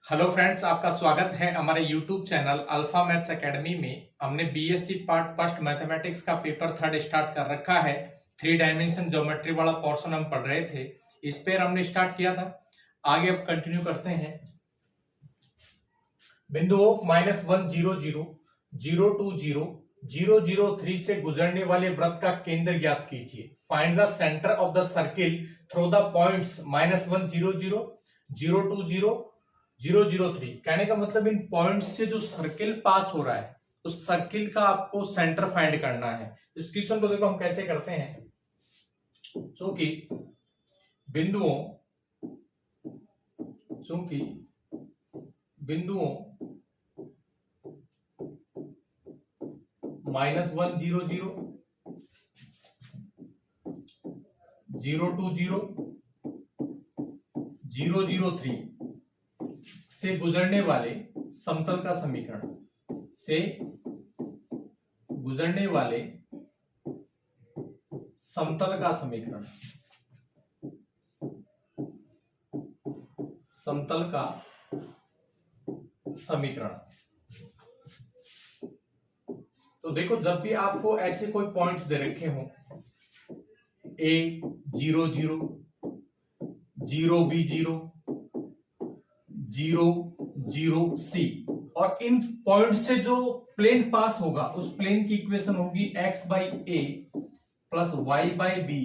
Hello friends, आपका स्वागत है हमारे YouTube channel alpha maths academy में। हमने बीएससी पार्ट फर्स्ट मैथमेटिक्स का पेपर थर्ड स्टार्ट कर रखा है। 3 डायमेंशन ज्योमेट्री वाला पोर्शन हम पढ़ रहे थे, इस पर हमने स्टार्ट किया था। आगे अब कंटिन्यू करते हैं। बिंदुओं -1 0 0 0 2 0 0 0 3 से गुजरने वाले वृत्त का केंद्र ज्ञात कीजिए। Find the centre of the circle through the points -1 0 0 0 2 0 003। कहने का मतलब इन पॉइंट से जो सर्किल पास हो रहा है उस सर्किल का आपको सेंटर फाइंड करना है। इस क्वेश्चन को देखो हम कैसे करते हैं। चूंकि बिंदुओं -1 0 0 0 2 0 003 से गुजरने वाले समतल का समीकरण तो देखो, जब भी आपको ऐसे कोई पॉइंट्स दे रखे हो A 0 0 0 B 0 0 0 C, और इन पॉइंट से जो प्लेन पास होगा उस प्लेन की इक्वेशन होगी x by a plus y by b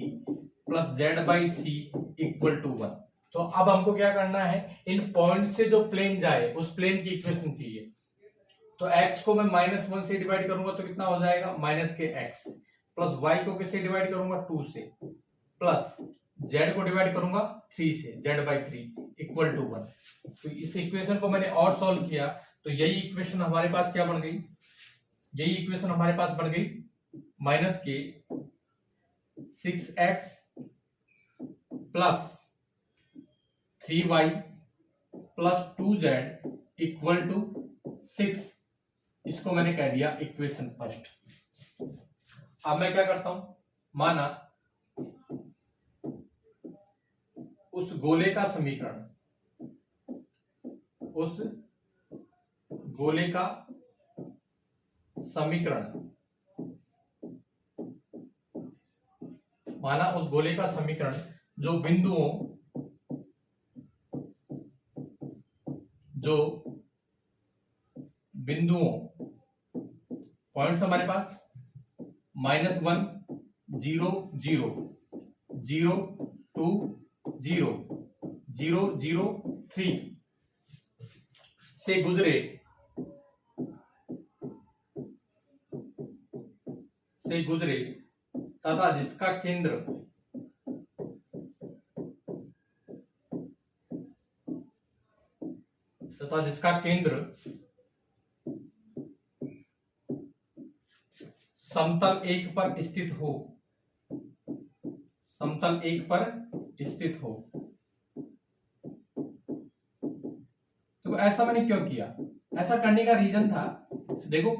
plus z by c equal to 1। तो अब हमको क्या करना है, इन पॉइंट से जो प्लेन जाए उस प्लेन की इक्वेशन चाहिए। तो x को मैं -1 से डिवाइड करूंगा तो कितना हो जाएगा, -x प्लस y को किससे डिवाइड करूंगा, 2 से, प्लस z को डिवाइड करूंगा 3 से, z बाई 3 इक्वल टू 1। तो इस इक्वेशन को मैंने और सॉल्व किया तो यही इक्वेशन हमारे पास क्या बन गई, माइनस के 6x plus 3y plus 2z equal to 6। इसको मैंने कह दिया इक्वेशन फर्स्ट। अब मैं क्या करता हूं, माना उस गोले का समीकरण जो बिंदुओं पॉइंट्स हमारे पास -1 0 0 0 2 0 0 0 3 से गुजरे तथा जिसका केंद्र समतल एक पर स्थित हो। तो ऐसा मैंने क्यों किया, ऐसा करने का रीजन था, देखो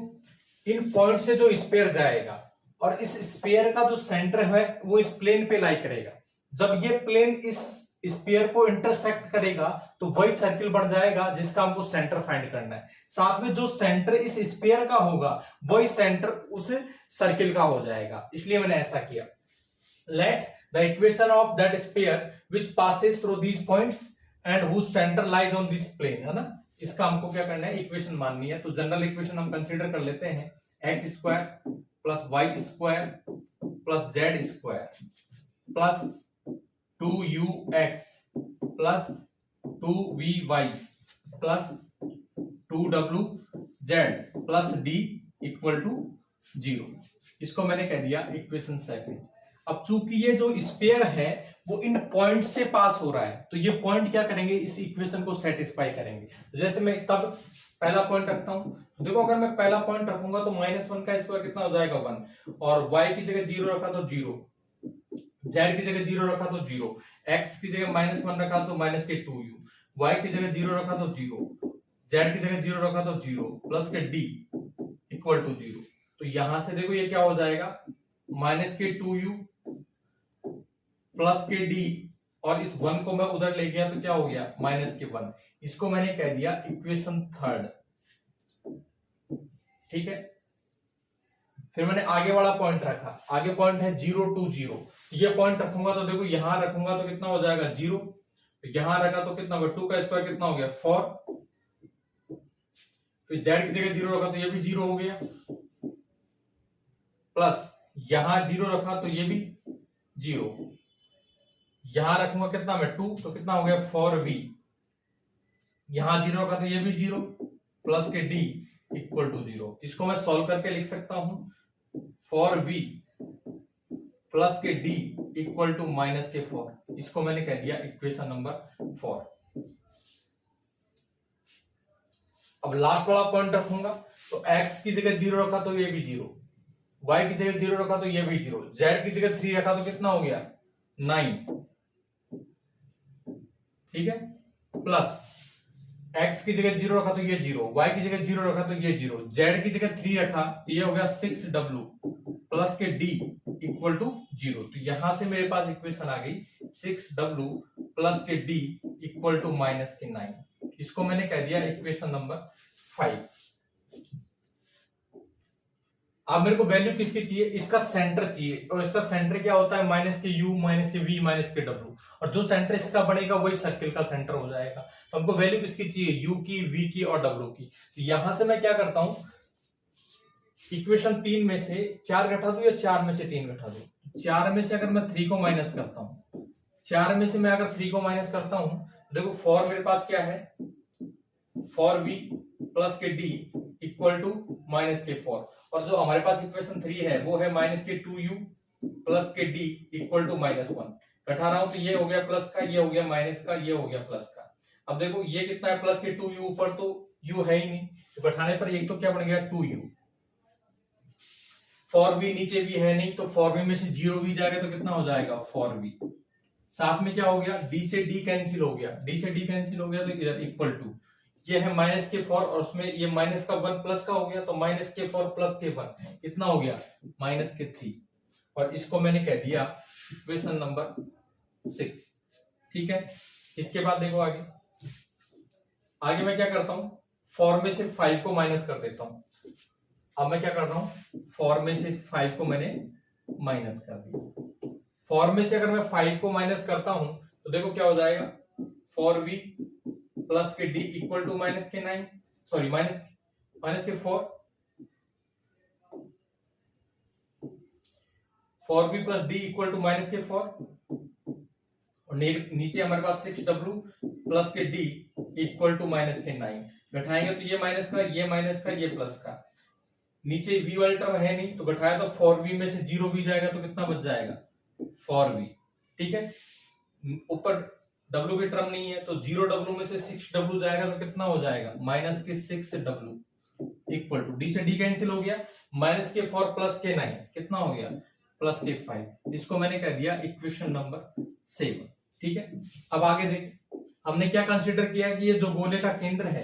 इन पॉइंट से जो स्फीयर जाएगा और इस स्फीयर का जो सेंटर है वो इस प्लेन पे लाई करेगा। जब ये प्लेन इस स्फीयर को इंटरसेक्ट करेगा तो वही सर्किल बन जाएगा जिसका हमको सेंटर फाइंड करना है। साथ में जो सेंटर इस स्फीयर का होगा वही सेंटर उस सर्किल का हो जाएगा, इसलिए मैंने ऐसा किया। Let the equation of that sphere which passes through these points and whose centre lies on this plane, है ना। इसका हमको क्या करना है, इक्वेशन माननी है। तो जनरल इक्वेशन हम कंसीडर कर लेते हैं, x square plus y square plus z square plus 2ux plus 2vy plus 2wz plus d equal to 0। इसको मैंने कह दिया इक्वेशन सेकंड। अब चूंकि ये जो स्फीयर है वो इन पॉइंट से पास हो रहा है तो ये पॉइंट क्या करेंगे, इस इक्वेशन को सेटिस्फाई करेंगे। तो जैसे मैं तब पहला पॉइंट रखता हूं, तो देखो अगर मैं पहला पॉइंट रखूंगा तो -1 का स्क्वायर कितना हो जाएगा, 1, और y की जगह 0 रखा तो 0, z की जगह 0 रखा तो 0, x की जगह -1 रखा तो -2u, y की जगह 0 रखा तो 0, z की जगह 0 रखा तो 0 प्लस के d इक्वल टू 0। तो यहां से देखो ये क्या हो जाएगा, -2u प्लस के d और इस 1 को मैं उधर ले गया तो क्या हो गया -1। इसको मैंने कह दिया इक्वेशन थर्ड। ठीक है, फिर मैंने आगे वाला पॉइंट रखा, आगे पॉइंट है 0 to 0। ये पॉइंट रखूंगा तो देखो यहां रखूंगा तो कितना हो जाएगा 0, यहां रखा तो कितना होगा 2 का स्क्वायर कितना हो गया 4, फिर z की जगह 0 रखा तो ये भी 0 हो गया, प्लस यहां 0 रखा तो ये भी 0, यहां रखूंगा कितना मैं 2 तो कितना हो गया 4v, यहां 0 रखा तो ये भी 0, प्लस के d इक्वल टू 0। इसको मैं सॉल्व करके लिख सकता हूं 4v प्लस के d इक्वल टू -4। इसको मैंने कह दिया इक्वेशन नंबर 4। अब लास्ट वाला पॉइंट रखूंगा तो x की जगह 0 रखा तो ये भी 0, y की जगह 0 रखा तो ये भी 0, z की जगह 3 रखा तो कितना हो गया 9। ठीक है, प्लस x की जगह 0 रखा तो ये 0, y की जगह 0 रखा तो ये 0, z की जगह 3 रखा तो ये हो गया 6w प्लस के d इक्वल टू 0। तो यहां से मेरे पास इक्वेशन आ गई 6w प्लस के d इक्वल टू -9। इसको मैंने कह दिया इक्वेशन नंबर 5। अब मेरे को वैल्यू किसकी चाहिए, इसका सेंटर चाहिए, और इसका सेंटर क्या होता है -u -v -w, और जो सेंटर इसका बनेगा वही सर्किल का सेंटर हो जाएगा। तो हमको वैल्यू किसकी चाहिए u की, v की और w की। तो यहां से मैं क्या करता हूं, इक्वेशन 3 में से 4 घटा दूं या 4 में से 3 घटा दूं। 4 में से अगर मैं 3 को माइनस करता हूं, 4 में से मैं अगर 3 को माइनस करता हूं तो देखो 4 मेरे पास क्या है 4v प्लस के d इक्वल टू -4, और जो हमारे पास इक्वेशन 3 है वो है -2u प्लस के d इक्वल टू -1। घटा रहा हूं तो ये हो गया प्लस का, ये हो गया माइनस का, ये हो गया प्लस का। अब देखो ये कितना है प्लस के 2u, ऊपर तो u है ही नहीं, तो घटाने पर एक तो क्या बन गया 2u, 4v नीचे भी है नहीं तो 4v में से 0 भी जाएगा तो कितना हो जाएगा 4v। साथ में क्या हो गया d से d कैंसिल हो गया, d से d कैंसिल हो गया तो इधर इक्वल टू, ये है -4 और उसमें ये माइनस का 1 प्लस का हो गया तो -4 प्लस के 1 कितना हो गया -3, और इसको मैंने कह दिया इक्वेशन नंबर 6। ठीक है, इसके बाद देखो आगे, आगे मैं क्या करता हूं 4 में से 5 को माइनस कर देता हूं। अब मैं क्या कर रहा हूं 4 में से 5 को मैंने माइनस कर दिया। 4 में से अगर मैं 5 को माइनस करता हूं तो देखो क्या हो जाएगा 4v प्लस के d equal to -9, sorry minus के 4, 4v plus d equal to -4, और नीचे हमारे पास 6w प्लस के d इक्वल टू -9। घटाएंगे तो ये माइनस का, ये माइनस का, ये प्लस का, नीचे v वाली टर्म है नहीं तो घटाया तो 4v में से 0 भी जाएगा तो कितना बच जाएगा 4v। ठीक है, ऊपर w की टर्म नहीं है तो 0w में से 6w जाएगा तो कितना हो जाएगा -6w इक्वल टू, d से d कैंसिल हो गया, -4 प्लस के 9 कितना हो गया +के 5। इसको मैंने कह दिया इक्वेशन नंबर 7। ठीक है, अब आगे देख, हमने क्या कंसीडर किया कि ये जो गोले का केंद्र है,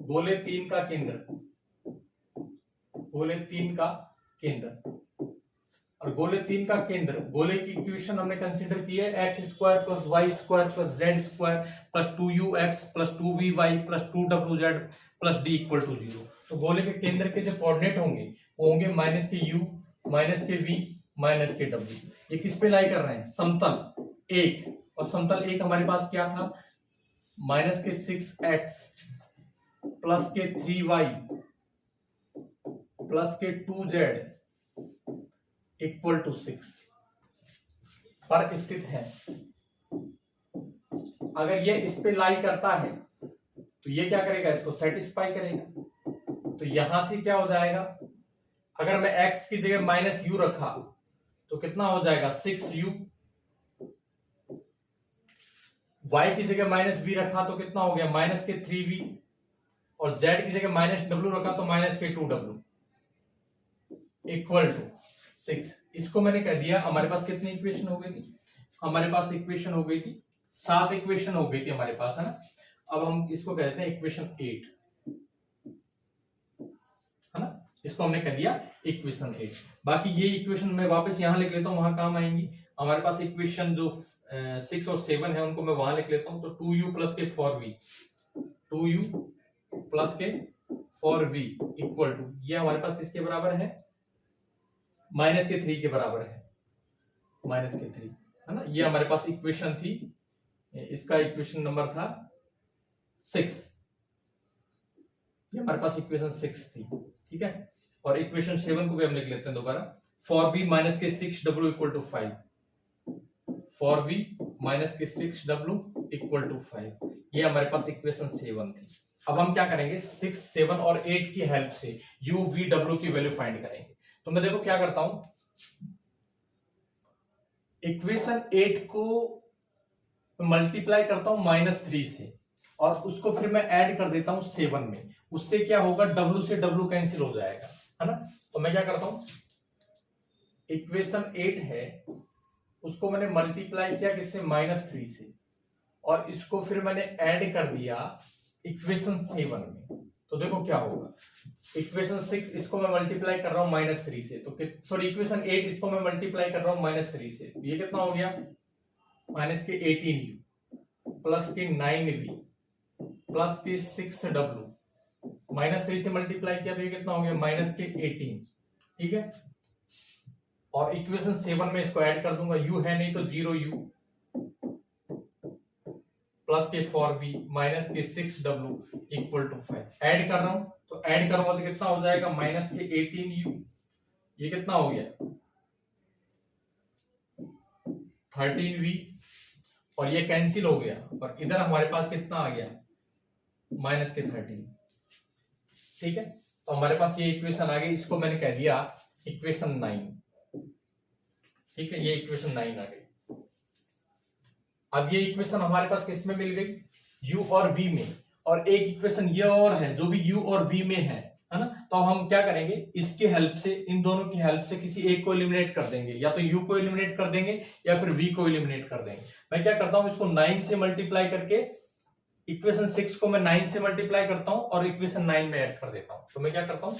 गोले 3 का केंद्र, गोले 3 का केंद्र, और गोले 3 का केंद्र, गोले की इक्वेशन हमने कंसीडर की है x² + y² + z² + 2ux + 2vy + 2wz + d = 0। तो गोले के केंद्र के जो कोऑर्डिनेट होंगे वो होंगे -u -v -w। ये किस पे लाई कर रहे हैं समतल 1, और समतल 1 हमारे पास क्या था -6x प्लस के 3y प्लस के 2z इक्वल टू 6 पर स्थित है। अगर ये इस पे लाई करता है तो ये क्या करेगा इसको सेटिस्फाई करेगा। तो यहां से क्या हो जाएगा, अगर मैं x की जगह -u रखा तो कितना हो जाएगा 6u, y की जगह -v रखा तो कितना हो गया -3v, और z की जगह -w रखा तो -2w इक्वल टू 6। इसको मैंने कह दिया, हमारे पास कितनी इक्वेशन हो गई थी, हमारे पास इक्वेशन हो गई थी 7 इक्वेशन हो गई थी हमारे पास, है ना। अब हम इसको कहते हैं इक्वेशन 8, है ना, इसको हमने कह दिया इक्वेशन 8। बाकी ये इक्वेशन मैं वापस यहां लिख लेता हूं, वहां काम आएंगी। हमारे पास इक्वेशन जो 6 और 7 है उनको मैं वहां लिख लेता हूं। तो 2u प्लस के 4v, 2u प्लस के 4v इक्वल टू, ये हमारे पास किसके बराबर है, माइनस के 3 के बराबर है, माइनस के 3 है ना। ये हमारे पास इक्वेशन थी, इसका इक्वेशन नंबर था 6, ये हमारे पास इक्वेशन 6 थी, ठीक है। और इक्वेशन 7 को भी हम लिख लेते हैं दोबारा, 4b माइनस के 6w equal to 5, 4b minus के 6w इक्वल टू 5, ये हमारे पास इक्वेशन 7 थी। अब हम क्या करेंगे, 6, 7 और 8 की हेल्प से u v w की वैल्यू फाइंड करेंगे। तो मैं देखो क्या करता हूं, इक्वेशन 8 को मल्टीप्लाई करता हूं -3 से, और उसको फिर मैं ऐड कर देता हूं 7 में। उससे क्या होगा, w से w कैंसिल हो जाएगा, है ना। तो मैं क्या करता हूं, इक्वेशन 8 है उसको मैंने मल्टीप्लाई किया किससे, -3 से, और इसको फिर मैंने ऐड कर दिया इक्वेशन 7 में। तो देखो क्या होगा, इक्वेशन 6 इसको मैं मल्टीप्लाई कर रहा हूं -3 से, तो सॉरी इक्वेशन 8 इसको मैं मल्टीप्लाई कर रहा हूं -3 से, तो ये कितना हो गया, माइनस के 18u प्लस के 9v प्लस के 6w, -3 से मल्टीप्लाई किया तो ये कितना हो गया, माइनस के 18, ठीक है। और इक्वेशन 7 में इसको ऐड कर दूंगा, u है नहीं तो 0u प्लस के 4b माइनस के 6w इक्वल टू 5, ऐड कर रहा हूं, तो ऐड करूंगा तो कितना हो जाएगा, माइनस के 18u, ये कितना हो गया 13v, और ये कैंसिल हो गया, और इधर हमारे पास कितना आ गया, माइनस के 13, ठीक है। तो हमारे पास ये इक्वेशन आ गई, इसको मैंने कह दिया इक्वेशन 9, ठीक है, ये इक्वेशन 9 आ गई। अब ये इक्वेशन हमारे पास किस में मिल गई, u और v में, और एक इक्वेशन ये और है जो भी u और v में है ना। तो हम क्या करेंगे, इसके हेल्प से, इन दोनों की हेल्प से किसी एक को एलिमिनेट कर देंगे, या तो u को एलिमिनेट कर देंगे या फिर v को एलिमिनेट कर देंगे। मैं क्या करता हूं, इसको 9 से मल्टीप्लाई करके, इक्वेशन 6 को मैं 9 से मल्टीप्लाई करता हूं और इक्वेशन 9 में ऐड कर देता हूं। तो मैं क्या करता हूं,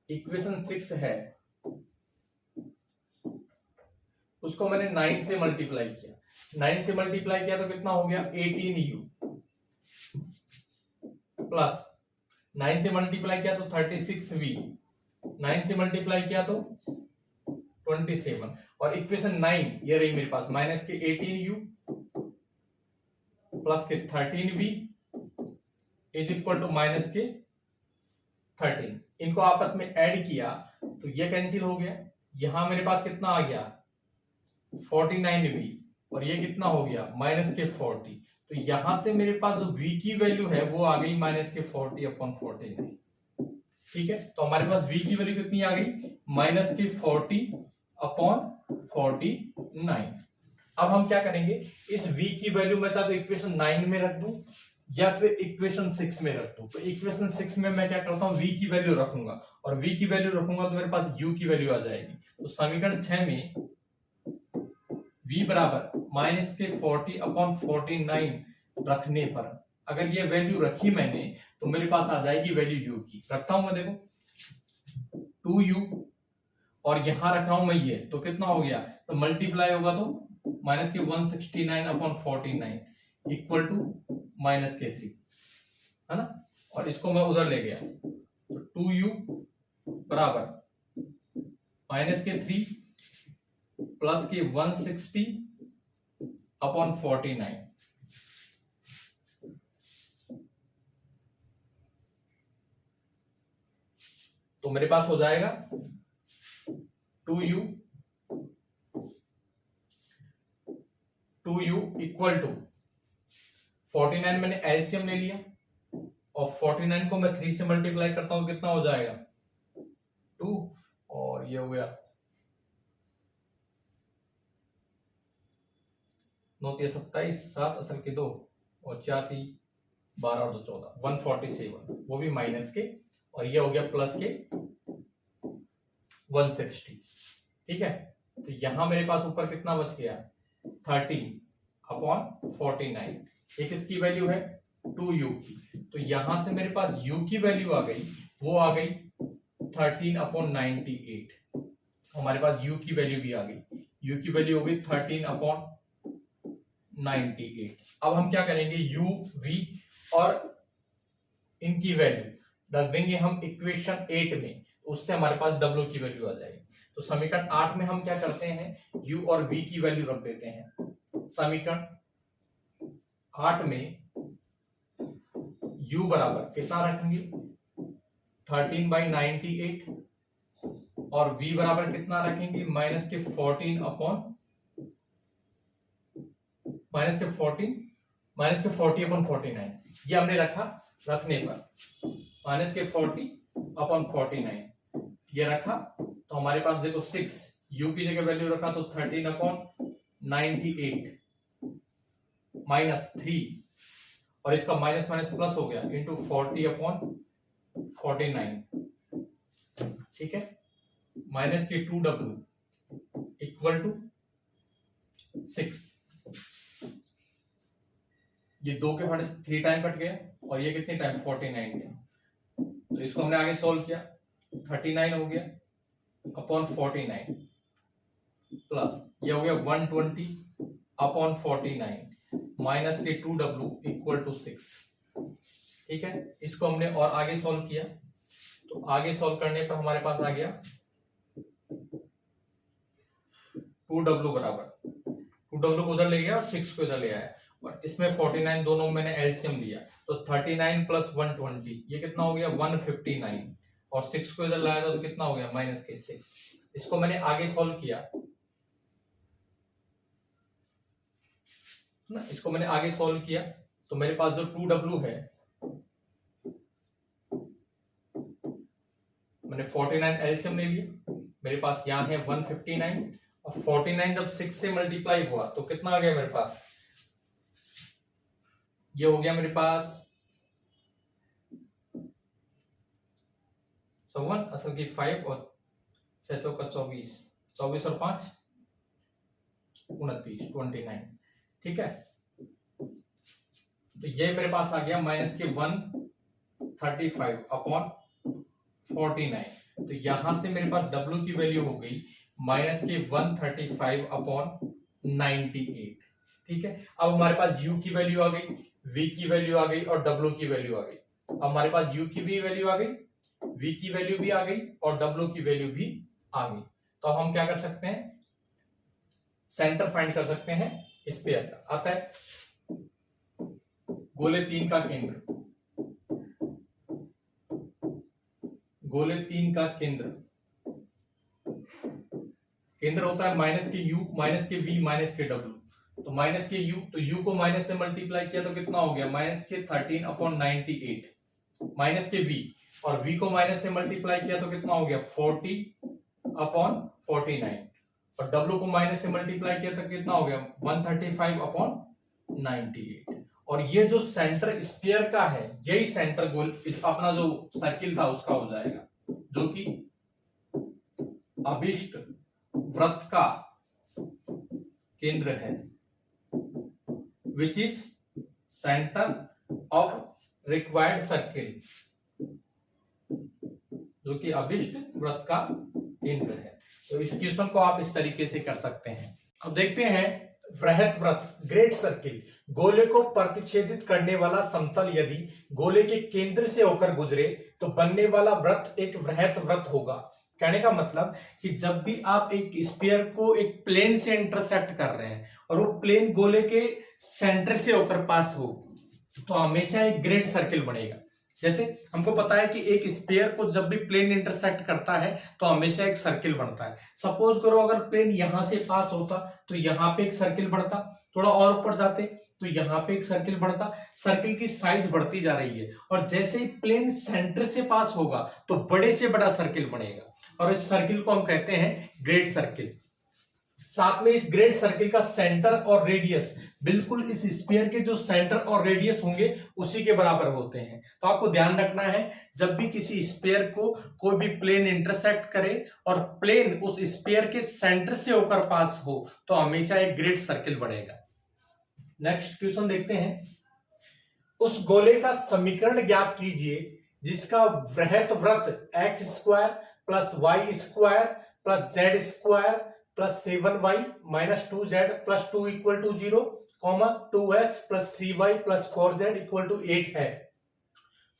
इक्वेशन 6 है उसको मैंने 9 से मल्टीप्लाई किया, 9 से मल्टीप्लाई किया तो कितना हो गया, 18u प्लस 9 से मल्टीप्लाई किया तो 36v, 9 से मल्टीप्लाई किया तो 27, और इक्वेशन 9 ये रही मेरे पास, माइनस के 18u प्लस के 13v is equal to minus के 13। इनको आपस में ऐड किया तो ये कैंसिल हो गया, यहां मेरे पास कितना आ गया 49v, और ये कितना हो गया माइनस के 40। तो यहां से मेरे पास जो v की वैल्यू है वो आ गई माइनस के 40/49, ठीक है। तो हमारे पास v की वैल्यू कितनी आ गई, माइनस के 40/49। अब हम क्या करेंगे, इस v की वैल्यू मैं चाहे तो इक्वेशन 9 में रख दूं या फिर इक्वेशन 6 में रख दूं। तो इक्वेशन 6 में मैं क्या करता हूं, v की वैल्यू रखूंगा, और v की वैल्यू रखूंगा तो मेरे पास u की वैल्यू आ जाएगी। तो समीकरण 6 में v बराबर माइनस के 40/49 रखने पर, अगर ये वैल्यू रखी मैंने तो मेरे पास आ जाएगी वैल्यू u की। रखता हूं मैं, देखो 2u, और यहां रख रहा हूं मैं ये, तो कितना हो गया, तो मल्टीप्लाई होगा तो माइनस के 169/49 इक्वल टू माइनस के 3, है ना। और इसको मैं उधर ले गया, तो 2u बराबर माइनस के 3 प्लस के 160/49, तो मेरे पास हो जाएगा 2u इक्वल टू 49 मैंने एलसीएम ले लिया, और 49 को मैं 3 से मल्टीप्लाई करता हूं, कितना हो जाएगा 2, और ये हो गया 9 3 27, 7 असल के 2, और 4 3 12 और 2 14, 147, वो भी माइनस के, और ये हो गया प्लस के 160, ठीक है। तो यहां मेरे पास ऊपर कितना बच गया 13/49, एक इसकी वैल्यू है 2u की, तो यहां से मेरे पास u की वैल्यू आ गई, वो आ गई 13/98, हमारे पास u की वैल्यू भी आ गई। u की वैल्यू हो गई 13/98। अब हम क्या करेंगे, u v और इनकी वैल्यू रख देंगे हम इक्वेशन 8 में, उससे हमारे पास w की वैल्यू आ जाएगी। तो समीकरण 8 में हम क्या करते हैं, u और v की वैल्यू रख देते हैं। समीकरण 8 में u बराबर कितना रखेंगे 13/98 और v बराबर कितना रखेंगे -40/49। ये हमने रखा, रखने पर -40/49 ये रखा, तो हमारे पास देखो 6 u की जगह वैल्यू रखा तो 13/98 -3 और इसका माइनस माइनस प्लस हो गया इंटू 40/49। ठीक है, माइनस के 2w इक्वल टू 6। ये 2 के भाड़े से 3 टाइम कट गया और ये कितने टाइम 49 के। तो इसको हमने आगे सॉल्व किया, 39 हो गया अपॉन 49 प्लस ये हो गया 120/49 माइनस के 2w इक्वल टू 6। ठीक है, इसको हमने और आगे सॉल्व किया, तो आगे सॉल्व करने पर हमारे पास आ गया 2w बराबर 2w को उधर ले गया और 6 को इधर ले आया और इसमें 49 दोनों मैंने एलसीएम लिया तो 39 प्लस 120 ये कितना हो गया 159 और 6 को इधर लाया था तो कितना हो गया माइनस के 6। इसको मैंने आगे सॉल्व किया ना, इसको मैंने आगे सॉल्व किया तो मेरे पास जो 2w है मैंने 49 एलसीएम ले लिया, मेरे पास यहाँ है 159 और 49 जब 6 से मल्टीप्लाई हुआ तो कितना आ गया मेरे पास, ये हो गया मेरे पास 54 असल की 5 और 6 चौका 24 24 और 5 29 29। ठीक है, तो ये मेरे पास आ गया माइनस के 135/49। तो यहां से मेरे पास w की वैल्यू हो गई माइनस के 135/98। ठीक है, अब हमारे पास u की वैल्यू आ गई, v की वैल्यू आ गई और w की वैल्यू आ गई। अब हमारे पास u की भी वैल्यू आ गई, v की वैल्यू भी आ गई और w की वैल्यू भी आ गई। तो अब हम क्या कर सकते हैं, सेंटर फाइंड कर सकते हैं स्फीयर का। आता है गोले 3 का केंद्र, गोले 3 का केंद्र, केंद्र होता है माइनस के u माइनस के v माइनस के w। तो माइनस के u, तो u को माइनस से मल्टीप्लाई किया तो कितना हो गया माइनस के 13/98 माइनस के v और v को माइनस से मल्टीप्लाई किया तो कितना हो गया 40/49 और w को माइनस से मल्टीप्लाई किया तो कितना हो गया 135/98। और ये जो सेंटर स्फीयर का है यही सेंटर गोल इस अपना जो सर्किल था उसका हो जाएगा, जो कि अभिष्ट वृत्त का केंद्र है, which is centre of required circle, जो कि अभिष्ट वृत्त का केंद्र है। तो इस क्वेश्चन को आप इस तरीके से कर सकते हैं। अब देखते हैं वृहत वृत्त ग्रेट सर्किल, गोले को प्रतिच्छेदित करने वाला समतल यदि गोले के केंद्र से होकर गुजरे तो बनने वाला वृत्त एक वृहत वृत्त होगा। कहने का मतलब कि जब भी आप एक स्फीयर को एक प्लेन से इंटरसेक्ट कर रहे हैं और वो प्लेन गोले के सेंटर से होकर पास हो तो हमेशा एक ग्रेट सर्किल बनेगा। जैसे हमको पता है कि एक स्फीयर को जब भी प्लेन इंटरसेक्ट करता है तो हमेशा एक सर्किल बनता है। सपोज करो अगर प्लेन यहां से पास होता तो यहां पे एक सर्किल बढ़ता, थोड़ा और ऊपर जाते तो यहां पे एक सर्किल बढ़ता, सर्किल की साइज बढ़ती जा रही है और जैसे ही प्लेन सेंटर से पास होगा तो बड़े से बड़ा सर्किल बनेगा और इस सर्किल को हम कहते हैं ग्रेट सर्किल। साथ में इस ग्रेट सर्किल का सेंटर और रेडियस बिल्कुल इस स्फीयर के जो सेंटर और रेडियस होंगे उसी के बराबर होते हैं। तो आपको ध्यान रखना है जब भी किसी स्फीयर को कोई भी प्लेन इंटरसेक्ट करे और प्लेन उस स्फीयर के सेंटर से होकर पास हो तो हमेशा एक ग्रेट सर्किल बनेगा। नेक्स्ट क्वेश्चन देखते हैं, उस गोले का समीकरण ज्ञात कीजिए जिसका वृहत वृत्त x² + y² + z² plus 7y minus 2z plus 2 equal to 0, comma 2x plus 3y plus 4z equal to 8 है।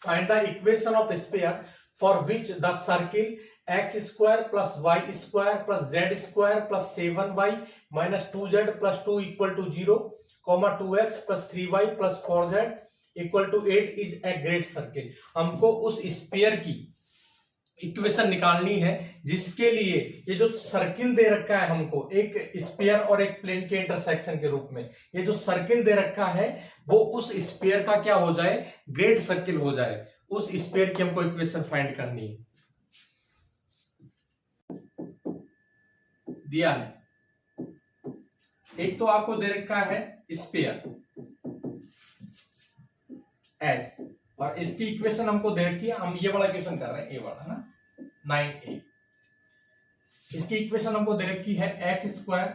Find the equation of sphere for which the circle x square plus y square plus z square plus 7y minus 2z plus 2 equal to 0, comma 2x plus 3y plus 4z equal to 8 is a great circle. हमको उस sphere की equation निकालनी है जिसके लिए ये जो circle दे रखा है हमको एक स्फीयर और एक प्लेन के इंटरसेक्शन के रूप में, ये जो सर्किल दे रखा है वो उस स्फीयर का क्या हो जाए, ग्रेट सर्किल हो जाए। उस स्फीयर की हमको इक्वेशन फाइंड करनी है। दिया है एक तो आपको दे रखा है स्फीयर एस, और इसकी इक्वेशन हमको दे रखी है, हम ये वाला इक्वेशन कर रहे हैं, ए वाला ना 9a। इसकी इक्वेशन हमको दे रखी है x square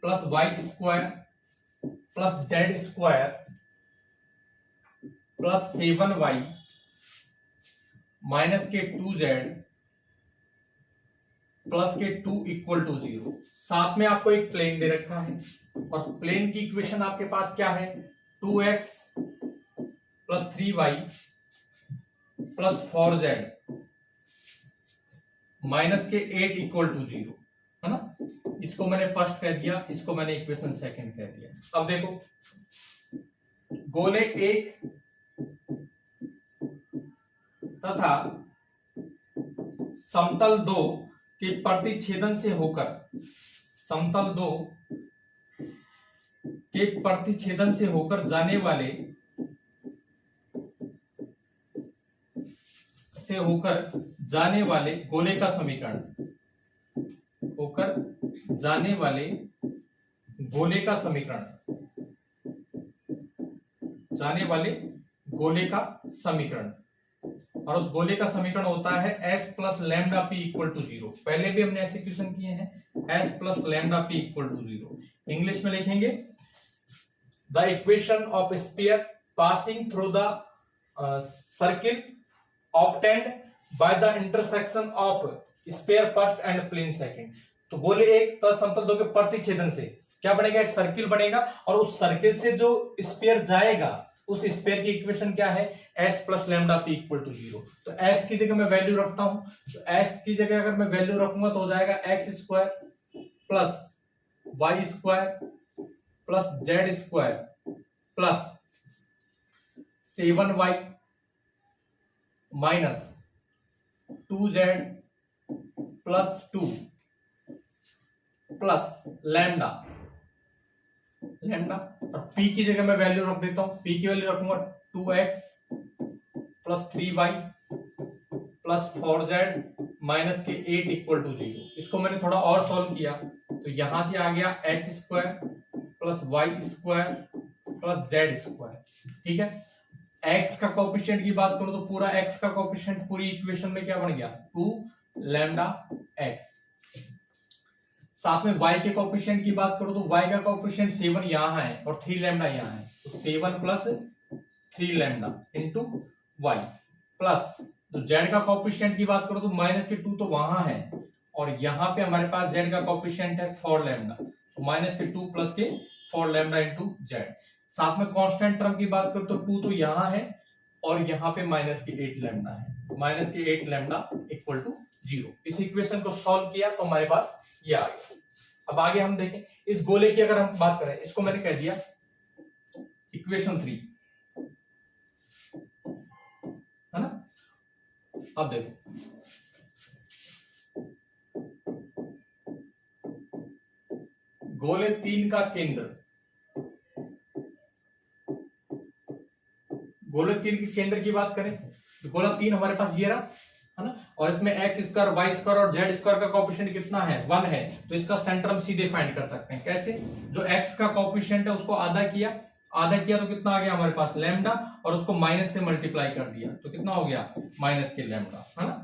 plus y square plus z square plus 7y minus के 2z प्लस के 2 इक्वल टू 0। साथ में आपको एक प्लेन दे रखा है और प्लेन की इक्वेशन आपके पास क्या है, 2x plus 3y plus 4z minus के 8 इक्वल टू 0 है ना। इसको मैंने फर्स्ट कह दिया, इसको मैंने इक्वेशन सेकंड कह दिया। अब देखो गोले 1 तथा समतल 2 के प्रतिच्छेदन से होकर, समतल 2 के प्रतिच्छेदन से होकर जाने वाले गोले का समीकरण, होकर जाने वाले गोले का समीकरण, जाने वाले गोले का समीकरण, और उस गोले का समीकरण होता है s plus lambda p equal to 0। पहले भी हमने ऐसे क्वेश्चन किए हैं, s plus lambda p equal to 0। English में लिखेंगे the equation of sphere passing through the circle obtained by the intersection of sphere first and plane second. तो गोले 1 प्लस समतल 2 के प्रतिच्छेदन से क्या बनेगा, एक सर्किल बनेगा, और उस सर्किल से जो स्फीयर जाएगा उस स्फीयर की इक्वेशन क्या है, s plus lambda p equal to 0। तो s की जगह मैं वैल्यू रखता हूं, तो s की जगह अगर मैं वैल्यू रखूंगा तो हो जाएगा x square plus y square plus z square plus 7y minus 2z plus 2 plus lambda, और p की जगह मैं वैल्यू रख देता हूं, p की वैल्यू रखूंगा 2x plus 3y plus 4z minus के 8 इक्वल टू 0। इसको मैंने थोड़ा और सॉल्व किया तो यहां से आ गया x square plus y square plus z square. ठीक है, x का कोएफिशिएंट की बात करूं तो पूरा x का कोएफिशिएंट पूरी इक्वेशन में क्या बन गया, 2 लैम्डा x। साथ में y के कोएफिशिएंट की बात करूं तो y का कोएफिशिएंट 7 यहां है और 3 लैम्डा यहां है, तो 7 plus 3 lambda into y plus, तो z का कोएफिशिएंट की बात करूं तो माइनस के 2 तो वहां है और यहां पे हमारे पास z का कोएफिशिएंट है 4 लैम्डा, तो माइनस के 2 प्लस के 4 लैम्डा इंटू z। साथ में कांस्टेंट टर्म की बात करूं तो 2 तो यहां है और यहां पे माइनस के 8 लैम्डा है, माइनस के 8 लैम्डा इक्वल टू 0। इस इक्वेशन को सॉल्व किया तो हमारे पास ये आ गया। अब आगे हम देखें इस गोले की अगर हम बात करें, इसको मैंने कह दिया इक्वेशन 3 है ना। अब देखो गोले 3 का केंद्र, गोले 3 के केंद्र की बात करें तो गोला 3 हमारे पास ये रहा है ना, और इसमें एक्स स्क्वायर वाई स्क्वायर और जेड स्क्वायर का कोएफिशिएंट कितना है, 1 है, तो इसका सेंटर हम सीधे फाइंड कर सकते हैं। कैसे, जो एक्स का कोएफिशिएंट है उसको आधा किया तो कितना आ गया हमारे पास लैम्डा, और उसको माइनस से मल्टीप्लाई कर दिया तो कितना हो गया माइनस के लैम्डा है ना।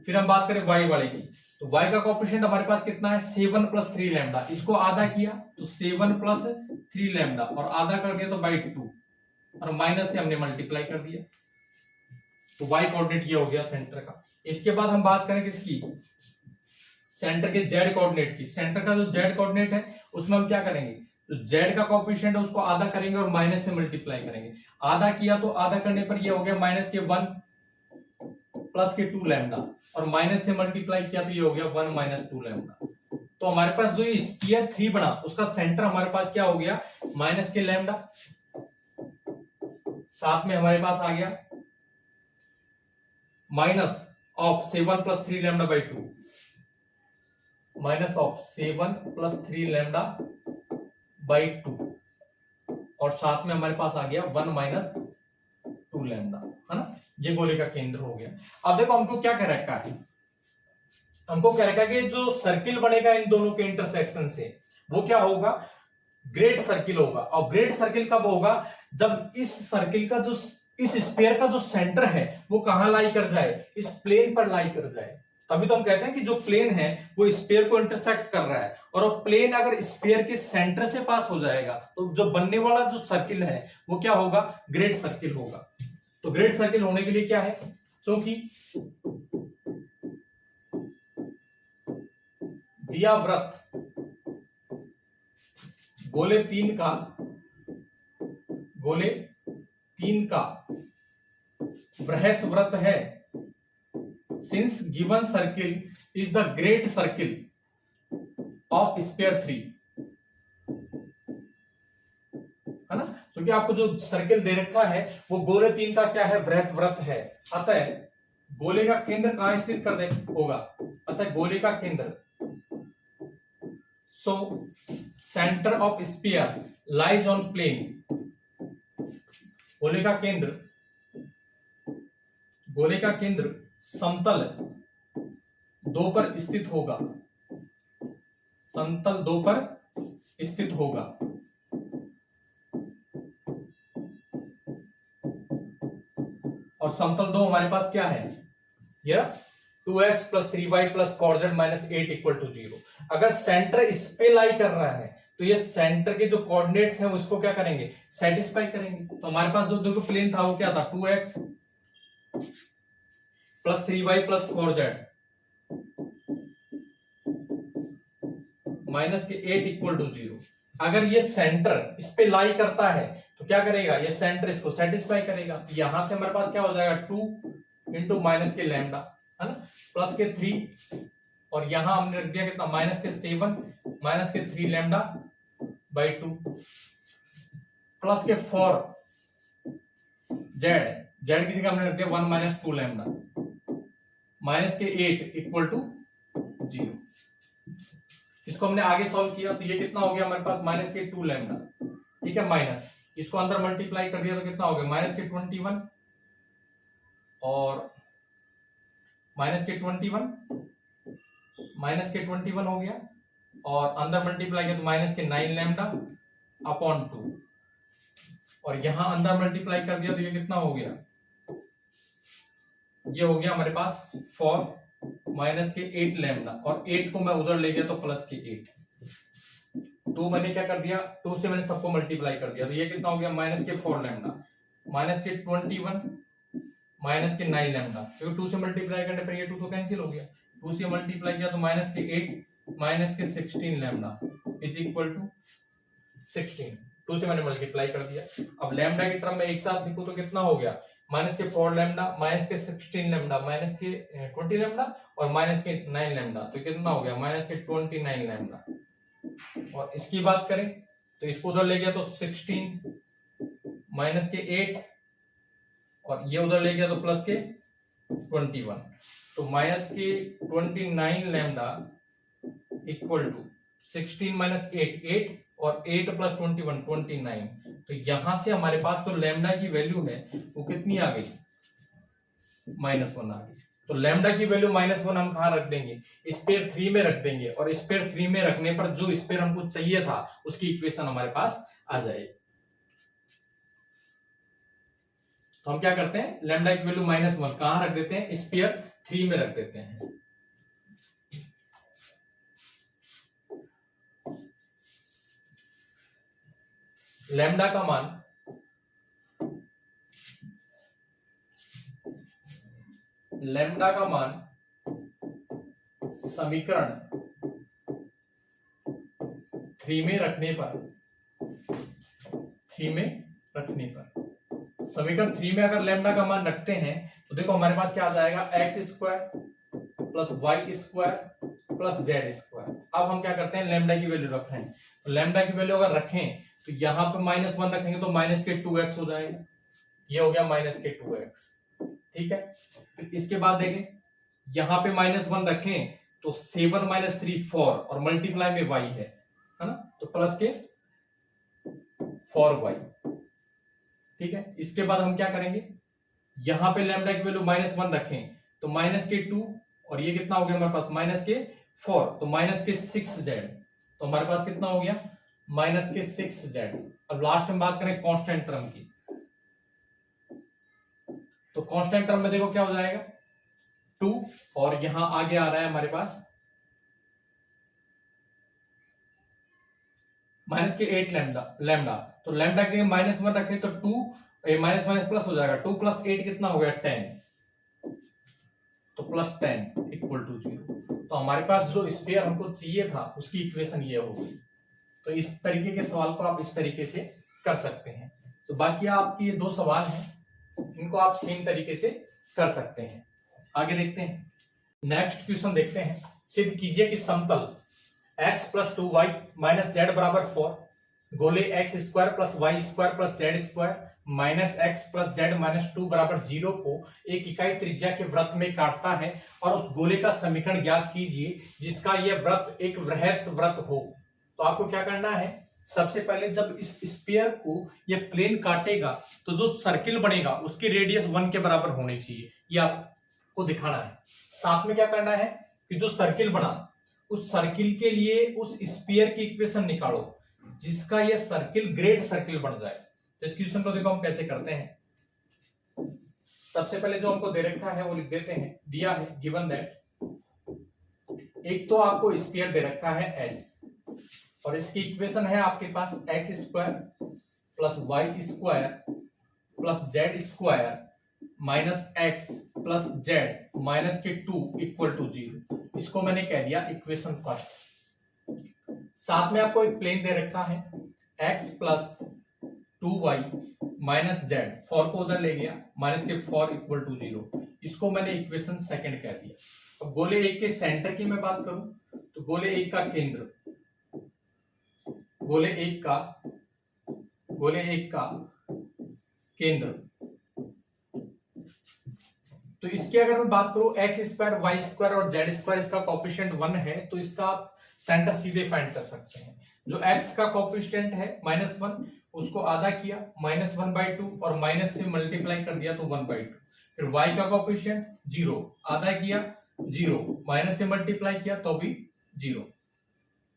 फिर हम बात करें वाई वाले की, तो वाई का कोएफिशिएंट हमारे पास कितना है 7 प्लस 3 लैम्डा, इसको आधा किया तो 7 प्लस 3 लैम्डा और आधा कर दिया तो बाई 2 और माइनस से हमने मल्टीप्लाई कर दिया, तो y कोऑर्डिनेट ये हो गया सेंटर का। इसके बाद हम बात करें किसकी, सेंटर के जेड कोऑर्डिनेट की, सेंटर का जो जेड कोऑर्डिनेट है उसमें हम क्या करेंगे, तो जेड का कोएफिशिएंट है उसको आधा करेंगे और माइनस से मल्टीप्लाई करेंगे। आधा किया तो आधा करने पर ये हो गया माइनस के 1 प्लस के 2 लैम्डा, और माइनस से मल्टीप्लाई किया तो ये हो गया 1 माइनस 2 लैम्डा। तो हमारे पास जो स्फीयर 3 बना उसका सेंटर हमारे पास क्या हो गया, माइनस के लैम्डा, साथ में हमारे पास आ गया minus of 7 plus 3 lambda by 2, minus of 7 plus 3 lambda by 2, और साथ में हमारे पास आ गया 1 माइनस 2 लैम्डा, है ना। ये गोले का केंद्र हो गया। अब देखो हमको क्या कह रखा है, हमको कह रखा है कि जो सर्किल बनेगा इन दोनों के इंटरसेक्शन से वो क्या होगा, ग्रेट सर्किल होगा। और ग्रेट सर्किल कब होगा, जब इस सर्किल का जो, इस स्फीयर का जो सेंटर है वो कहां लाई कर जाए, इस प्लेन पर लाई कर जाए। तभी तो हम कहते हैं कि जो प्लेन है वो स्फीयर को इंटरसेक्ट कर रहा है, और वो प्लेन अगर स्फीयर के सेंटर से पास हो जाएगा तो जो बनने वाला जो सर्किल है वो क्या होगा, ग्रेट सर्किल होगा। तो ग्रेट सर्किल होने के लिए क्या है, क्योंकि दिया वृत्त गोले 3 का बृहत वृत्त है, since given circle is the great circle of sphere 3, है ना। क्योंकि आपको जो सर्किल दे रखा है वो गोले 3 का क्या है, बृहत वृत्त है। अतः गोले का केंद्र कहां स्थित कर दे होगा, अतः गोले का केंद्र, so centre of sphere lies on plane, गोले का केंद्र समतल 2 पर स्थित होगा, समतल 2 पर स्थित होगा। और समतल 2 हमारे पास क्या है, यह 2x plus 3y plus cos z minus 8 equal to 0। अगर सेंटर इस पे लाई कर रहा है तो ये सेंटर के जो कोऑर्डिनेट्स हैं उसको क्या करेंगे, सेटिस्फाई करेंगे। तो हमारे पास जो देखो प्लेन था वो क्या था, 2x plus 3y plus cos z minus के 8 इक्वल टू 0। अगर ये सेंटर इस पे लाई करता है तो क्या करेगा, ये सेंटर इसको सेटिस्फाई करेगा। यहां से हमारे पास क्या हो जाएगा, 2 इंटू माइनस के लैम्डा, है ना, प्लस के 3, और यहां हमने रख दिया कितना, माइनस के 7 माइनस के 3 लैम्डा बाई 2, प्लस के 4 जेड की जगह हमने रख दिया 1 माइनस 2 लैम्डा, माइनस के 8 इक्वल टू 0। इसको हमने आगे सॉल्व किया तो ये कितना हो गया हमारे पास, माइनस के 2 लैम्डा, ठीक है, माइनस इसको अंदर मल्टीप्लाई कर दिया तो कितना हो गया, माइनस के 21 और माइनस के 21 हो गया, और अंदर मल्टीप्लाई किया तो माइनस के 9 लैम्डा अपॉन 2, और यहां अंदर मल्टीप्लाई कर दिया तो ये कितना हो गया, ये हो गया हमारे पास 4 माइनस के 8 लैम्डा, और 8 को मैं उधर ले गया तो प्लस के 8, 2 मैंने क्या कर दिया, 2 से मैंने सबको मल्टीप्लाई कर दिया तो ये कितना हो गया, माइनस के 4 लैम्डा, माइनस के 21 माइनस के 9 लैम्डा, क्योंकि 2 से मल्टीप्लाई करने पर ये 2 तो कैंसिल हो गया, 2 से मल्टीप्लाई किया तो माइनस के 8 माइनस के 16 लैम्डा इज इक्वल टू 16, 2 से मैंने मल्टीप्लाई कर दिया। अब लैम्डा की टर्म में एक साथ लिखूं तो कितना हो गया, माइनस के 4 लैम्डा माइनस के 16 लैम्डा माइनस के 20 लैम्डा और माइनस के 9 लैम्डा, तो कितना हो गया, माइनस के 29 लैम्डा। और इसकी बात करें तो इसको उधर ले गया तो 16 माइनस के 8, और ये उधर ले गया तो प्लस के 21, तो माइनस के 29 लैम्डा इक्वल टू 16 माइनस 8 और 8 प्लस 21 29। तो यहां से हमारे पास तो लैम्डा की वैल्यू है वो कितनी आ गई, -1 आ गई। तो लैम्डा की वैल्यू -1 हम कहां रख देंगे, स्पेयर 3 में रख देंगे, और स्पेयर 3 में रखने पर जो स्पेयर हमको चाहिए था उसकी इक्वेशन हमारे पास आ जाएगी। तो हम क्या करते हैं, लैम्डा की वैल्यू -1 कहां रख देते हैं, स्पेयर 3 में रख देते हैं। लैम्डा का मान समीकरण 3 में रखने पर समीकरण 3 में अगर लैम्डा का मान रखते हैं तो देखो हमारे पास क्या आ जाएगा, x square plus y square plus z square. अब हम क्या करते हैं, लैम्डा की वैल्यू रख रहे हैं, तो लैम्डा की वैल्यू अगर रखें तो यहाँ पे -1 रखेंगे तो -2x हो जाएगा, ये हो गया -2x। ठीक है, फिर इसके बाद देखें यहाँ पे -1 रखें तो 7 - 3 4 और मल्टीप्लाई में y है ना, तो प्लस के 4y। ठीक है, इसके बाद हम क्या करेंगे, यहां पे लैम्डा की वैल्यू -1 रखें तो -2 और ये कितना हो गया हमारे पास -4 तो -6z, तो हमारे पास कितना हो गया -6z। अब लास्ट में बात करें कांस्टेंट टर्म की, तो कांस्टेंट टर्म में देखो क्या हो जाएगा 2 और यहां आगे आ रहा है हमारे पास -8 लैम्डा, तो लैम्डा की जगह -1 रखें तो 2 माइनस माइनस प्लस हो जाएगा, 2 + 8 कितना हो गया 10, तो +10 = 0। तो हमारे पास जो स्फीयर हमको चाहिए था उसकी इक्वेशन ये हो गई। तो इस तरीके के सवाल को आप इस तरीके से कर सकते हैं। तो बाकी आपकी ये 2 सवाल हैं, इनको आप सेम तरीके से कर सकते हैं। आगे देखते हैं, नेक्स्ट क्वेश्चन देखते हैं। सिद्ध कीजिए कि समतल x + 2y - z = 4 गोले x² + y² + z² -x + z - 2 = 0 को एक इकाई त्रिज्या के वृत्त में काटता है और उस गोले का समीकरण ज्ञात कीजिए जिसका यह वृत्त एक वृहत वृत्त हो। तो आपको क्या करना है, सबसे पहले जब इस स्फीयर को ये प्लेन काटेगा तो जो सर्किल बनेगा उसकी रेडियस 1 के बराबर होनी चाहिए, ये आपको दिखाना है। साथ में क्या करना है कि जो सर्किल बना उस सर्किल के लिए उस स्फीयर की इक्वेशन निकालो जिसका ये सर्किल ग्रेट सर्किल बन जाए। तो इस क्वेश्चन को देखो हम कैसे करते हैं। सबसे पहले जो हमको दे रखा है वो लिख देते हैं, दिया है गिवन दैट एक तो आपको स्फीयर दे रखा है S और इसकी इक्वेशन है आपके पास x² + y² + z² -x + z -2 = 0। इसको मैंने कह दिया इक्वेशन फर्स्ट। साथ में आपको एक प्लेन दे रखा है x + 2y - z, 4 को उधर ले गया -4 = 0। इसको मैंने इक्वेशन सेकंड कह दिया। अब गोले एक के सेंटर की मैं बात करूं तो गोले एक का केंद्र, गोले एक का केंद्र, तो इसकी अगर मैं बात करूं x² y² और z² इसका कोएफिशिएंट 1 है तो इसका आप सेंटर सीधे फाइंड कर सकते हैं। जो x का कोएफिशिएंट है -1 उसको आधा किया -1/2 और माइनस से मल्टीप्लाई कर दिया तो 1/2। फिर y का कोएफिशिएंट 0 आधा किया 0 माइनस से मल्टीप्लाई किया तो भी 0।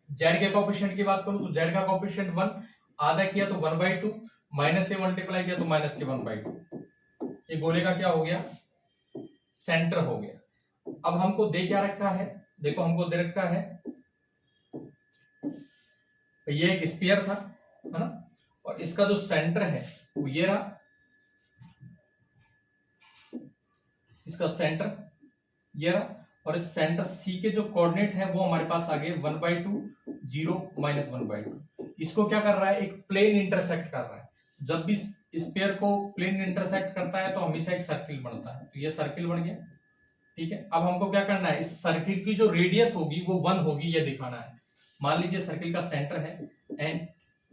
z के कोएफिशिएंट की बात करूं तो z का कोएफिशिएंट 1 आधा किया तो 1/2 माइनस से मल्टीप्लाई किया तो माइनस के 1/2। ये गोले का क्या हो गया, सेंटर हो गया। अब हमको दे क्या रखा है, देखो हमको दे रखा है ये एक स्फीयर था है ना, और इसका जो सेंटर है वो ये रहा, इसका सेंटर ये रहा, और इस सेंटर सी के जो कोऑर्डिनेट है वो हमारे पास आ गए 1/2 0 -1/2। इसको क्या कर रहा है, एक प्लेन इंटरसेक्ट कर रहा है। जब भी स्फीयर को प्लेन इंटरसेक्ट करता है तो हमेशा एक सर्किल बनता है, तो ये सर्किल बन गया। ठीक है, अब हमको क्या करना है, इस सर्किल की जो रेडियस होगी वो 1 होगी ये दिखाना है। मान लीजिए सर्किल का सेंटर है एंड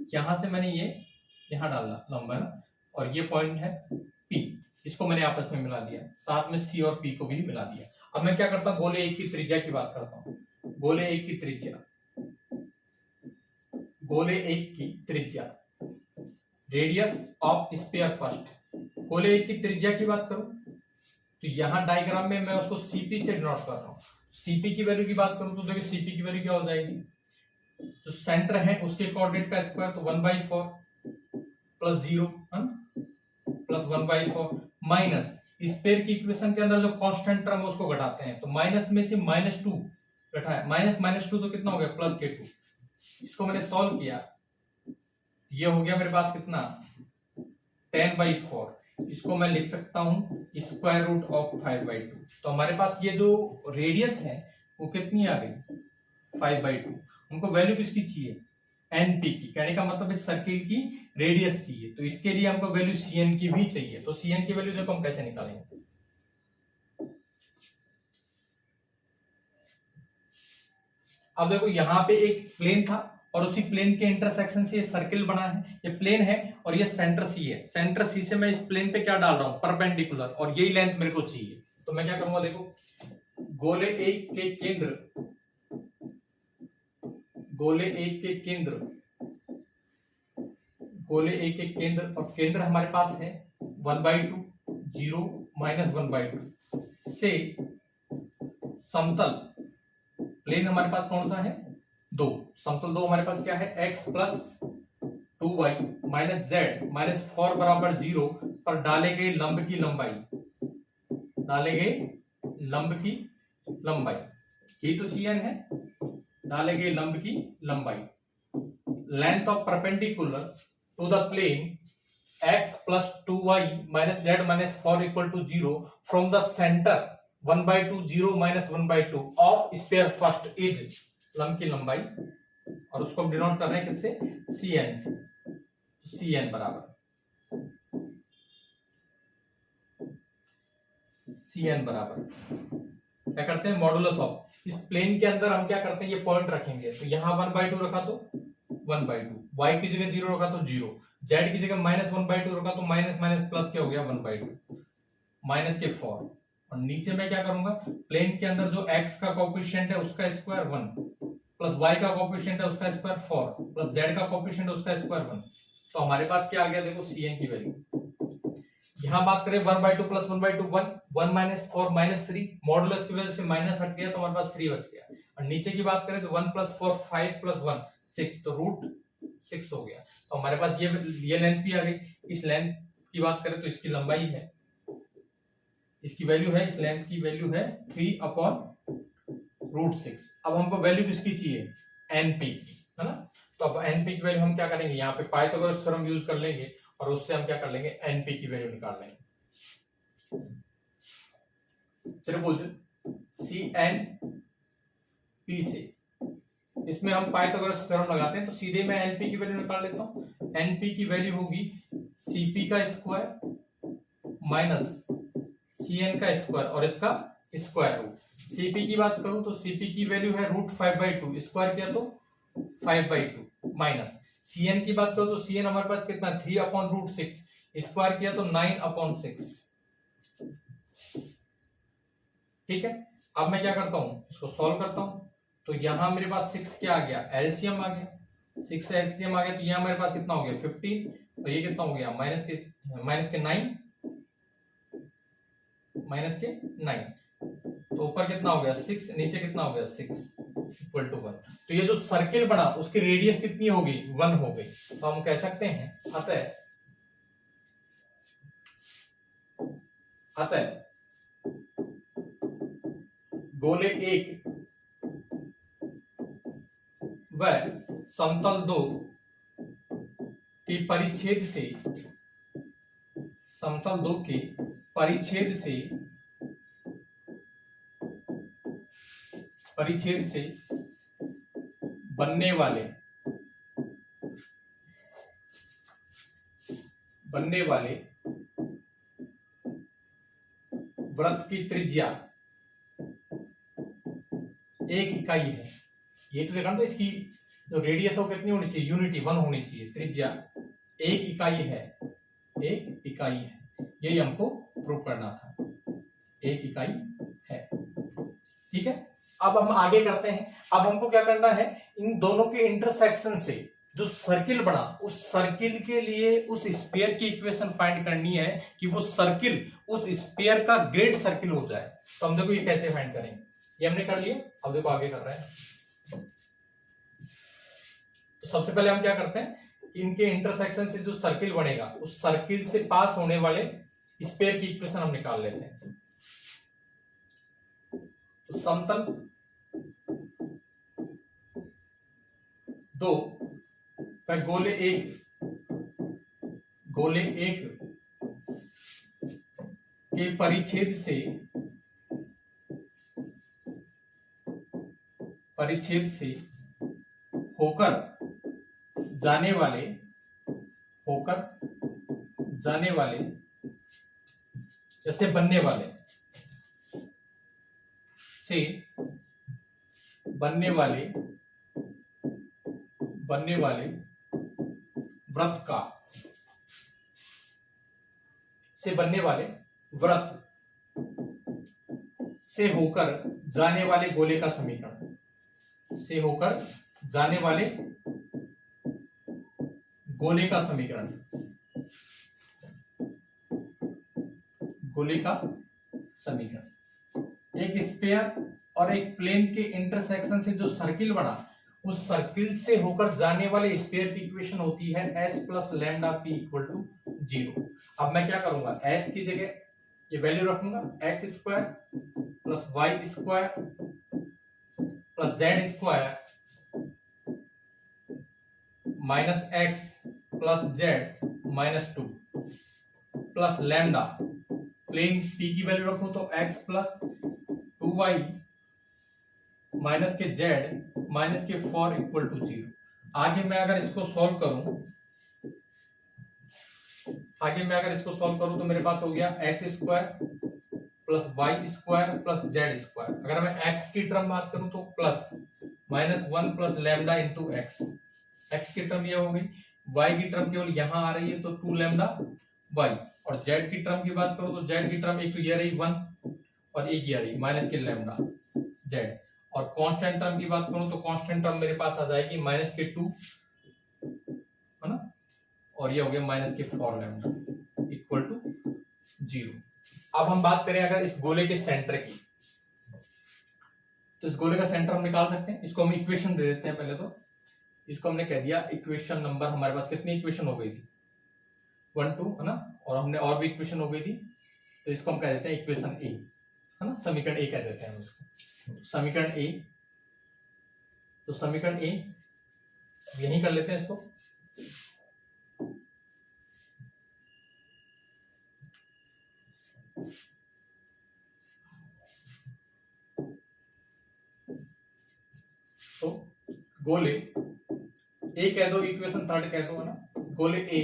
यहां से मैंने ये यहां डालना लंबा ना, और ये पॉइंट है P, इसको मैंने आपस में मिला दिया, साथ में C और P को भी मिला दिया। अब मैं क्या करता हूं, गोले एक की त्रिज्या की बात करता हूं। गोले एक की त्रिज्या, गोले एक की त्रिज्या, रेडियस ऑफ स्फीयर फर्स्ट। गोले एक की त्रिज्या की बात करूं तो यहां डायग्राम में मैं उसको CP से डिनोट कर रहा हूं। CP की वैल्यू की बात करूं तो देखिए CP की वैल्यू क्या हो जाएगी, जो सेंटर है उसके कोऑर्डिनेट का स्क्वायर तो 1/4 + 0 प्लस 1/4 माइनस स्फीयर की इक्वेशन के अंदर जो कांस्टेंट टर्म है उसको घटाते हैं, तो माइनस में से -2 घटाया, -2 तो कितना हो गया +2। इसको मैंने सॉल्व किया, ये हो गया मेरे पास कितना 10/4। इसको मैं लिख सकता हूं √5/2। तो हमारे पास ये जो रेडियस है वो कितनी आ गई 5/2। हमको वैल्यू किसकी चाहिए, एनपी की, कहने का मतलब इस सर्किल की रेडियस चाहिए, तो इसके लिए हमको वैल्यू सीएन की भी चाहिए। तो सीएन की वैल्यू देखो हम कैसे निकालेंगे। अब देखो यहाँ पे एक प्लेन था और उसी प्लेन के इंटरसेक्शन से ये सर्किल बना है, ये प्लेन है और ये सेंटर सी है। सेंटर सी से मैं इस प्लेन पे क्या डाल रहा हूं, परपेंडिकुलर, और यही लेंथ मेरे को चाहिए। तो मैं क्या करूंगा, देखो गोले एक के केंद्र, गोले एक के केंद्र, गोले एक के केंद्र, और केंद्र हमारे पास है 1/2, 0 माइनस 1/2 से समतल प्लेन हमारे पास कौन सा है, 2, समतल 2 हमारे पास क्या है, x plus 2y minus z minus 4 बराबर 0 पर डाले गए लंब की लंबाई, डाले गए लंब की लंबाई, ये तो cn है, डाले गए लंब की लंबाई, length of perpendicular to the plane x plus 2y minus z minus 4 equal to 0 from the centre 1/2 0 minus 1/2 of sphere first is, लंब की लंबाई, और उसको हम डिनोट कर रहे हैं किससे, cn से। cn बराबर क्या करते हैं, मॉडुलस ऑफ, इस प्लेन के अंदर हम क्या करते हैं, ये पॉइंट रखेंगे, तो यहां 1/2 रखा तो 1/2, y की जगह 0 रखा तो 0, z की जगह माइनस 1/2 रखा तो माइनस माइनस प्लस क्या हो गया 1/2 माइनस के 4, और नीचे मैं क्या करूंगा, प्लेन के अंदर जो x का कोएफिशिएंट है उसका स्क्वायर 1 प्लस y का कोएफिशिएंट है उसका स्क्वायर 4 प्लस z का कोएफिशिएंट है उसका स्क्वायर 1। तो हमारे पास क्या आ गया, देखो cn की वैल्यू, यहां बात करें 1/2 प्लस 1/2 1 माइनस और माइनस 3, मॉडुलस की वजह से माइनस हट गया तो हमारे पास 3 बच गया, और नीचे की बात करें तो 1 प्लस 4 5 प्लस 1 6, तो रूट 6 हो गया। तो हमारे पास ये लेंथ भी आ गई। इस लेंथ की बात करें तो इसकी लंबाई है, इसकी वैल्यू है, इस लेंथ की वैल्यू है 3/√6। अब हमको वैल्यू किसकी चाहिए, एनपी की, है ना। तो अब एनपी की वैल्यू हम क्या करेंगे, यहाँ पे पाइथागोरस थ्योरम यूज कर लेंगे और उससे हम क्या कर लेंगे, एनपी की वैल्यू निकाल लेंगे। त्रिभुज CNP से इसमें हम पाइथागोरस थ्योरम लगाते हैं, तो सीधे मैं एनपी की वैल्यू निकाल लेता हूं। एनपी की वैल्यू होगी सीपी का स्क्वायर माइनस सीएन का स्क्वायर और इसका स्क्वायर रूट। सीपी की बात करूं तो सीपी की वैल्यू है √5/2, स्क्वायर किया तो 5/2 माइनस सीएन की बात करो तो सीएन हमारे पास कितना 3/√6, स्क्वायर किया तो 9/6। ठीक है, अब मैं क्या करता हूं, इसको सॉल्व करता हूं, तो यहां मेरे पास 6 क्या आ गया, एलसीएम आ गया, 6 से एलसीएम आ गया, तो यहां मेरे पास कितना हो गया 15, और ये कितना हो गया माइनस के 9, तो ऊपर कितना हो गया 6, नीचे कितना हो गया 6 इक्वल टू 1। तो ये जो सर्किल बना उसकी रेडियस कितनी हो गई, 1 हो गई। तो हम कह सकते हैं अतः गोले 1 व समतल 2 के परिच्छेद से, समतल 2 के परिच्छेद से बनने वाले वृत्त की त्रिज्या 1 इकाई है। ये तो देखा ना, तो इसकी जो रेडियस हो कितनी होनी चाहिए, यूनिटी 1 होनी चाहिए, त्रिज्या 1 इकाई है, 1 इकाई है, यही हमको प्रूव करना था, 1 इकाई है। ठीक है, अब हम आगे करते हैं। अब हमको क्या करना है, इन दोनों के इंटरसेक्शन से जो सर्किल बना, उस सर्किल के लिए उस स्फीयर की इक्वेशन फाइंड करनी है कि वो सर्किल उस स्फीयर का ग्रेड सर्किल हो जाए। तो हम देखो ये कैसे फाइंड करेंगे, ये हमने कर लिया, अब देखो आगे कर रहे हैं। तो सबसे पहले हम क्या करते हैं, इनके इंटरसेक्शन से जो सर्किल बनेगा उस सर्किल से पास होने वाले स्फीयर की इक्वेशन हम निकाल लेते हैं। तो समतल 2 पर गोले 1 के परिच्छेद से होकर जाने वाले, होकर जाने वाले, जैसे बनने वाले, से बनने वाले व्रत का, से बनने वाले व्रत से होकर जाने वाले गोले का समीकरण, से होकर जाने वाले गोले का समीकरण, गोले का समीकरण। एक स्फीयर और एक प्लेन के इंटरसेक्शन से जो सर्किल बना, उस सर्किल से होकर जाने वाले स्फीयर की इक्वेशन होती है s plus lambda p equal to 0। अब मैं क्या करूंगा, s की जगह ये वैल्यू रखूंगा, x square plus y square plus z square minus x plus z minus 2 plus lambda, plane p की वैल्यू रखूं तो x प्लस 2y माइनस के z माइनस के 4 इक्वल टू 0। आगे मैं अगर इसको सॉल्व करूं, तो मेरे पास हो गया x square plus y square plus z square. अगर मैं x की टर्म बात करूं तो plus minus 1 plus lambda into x, x की टर्म ये हो गई, y की टर्म केवल यहां आ रही है तो 2 लैम्डा y, और z की टर्म की बात करूं तो z की टर्म एक तो ये रही 1 और एक ये रही माइनस के लैम्डा z, और कांस्टेंट टर्म की बात करूं तो कांस्टेंट टर्म मेरे पास आ जाएगी माइनस के 2, है ना, और ये हो गया माइनस के 4 लैम्डा इक्वल टू 0। अब हम बात करें अगर इस गोले के सेंटर की, तो इस गोले का सेंटर हम निकाल सकते हैं। इसको हम इक्वेशन दे देते हैं। पहले तो इसको हमने कह दिया इक्वेशन नंबर, हमारे पास कितनी इक्वेशन हो गई थी, 1 2, है ना, और हमने और भी इक्वेशन हो गई थी, तो इसको हम कह देते हैं इक्वेशन ए, है ना, समीकरण ए कह देते हैं हम इसको, समीकरण ए। तो समीकरण ए यही कर लेते हैं इसको। तो गोले ए कह दो, इक्वेशन थर्ड कह दो, है ना, गोले ए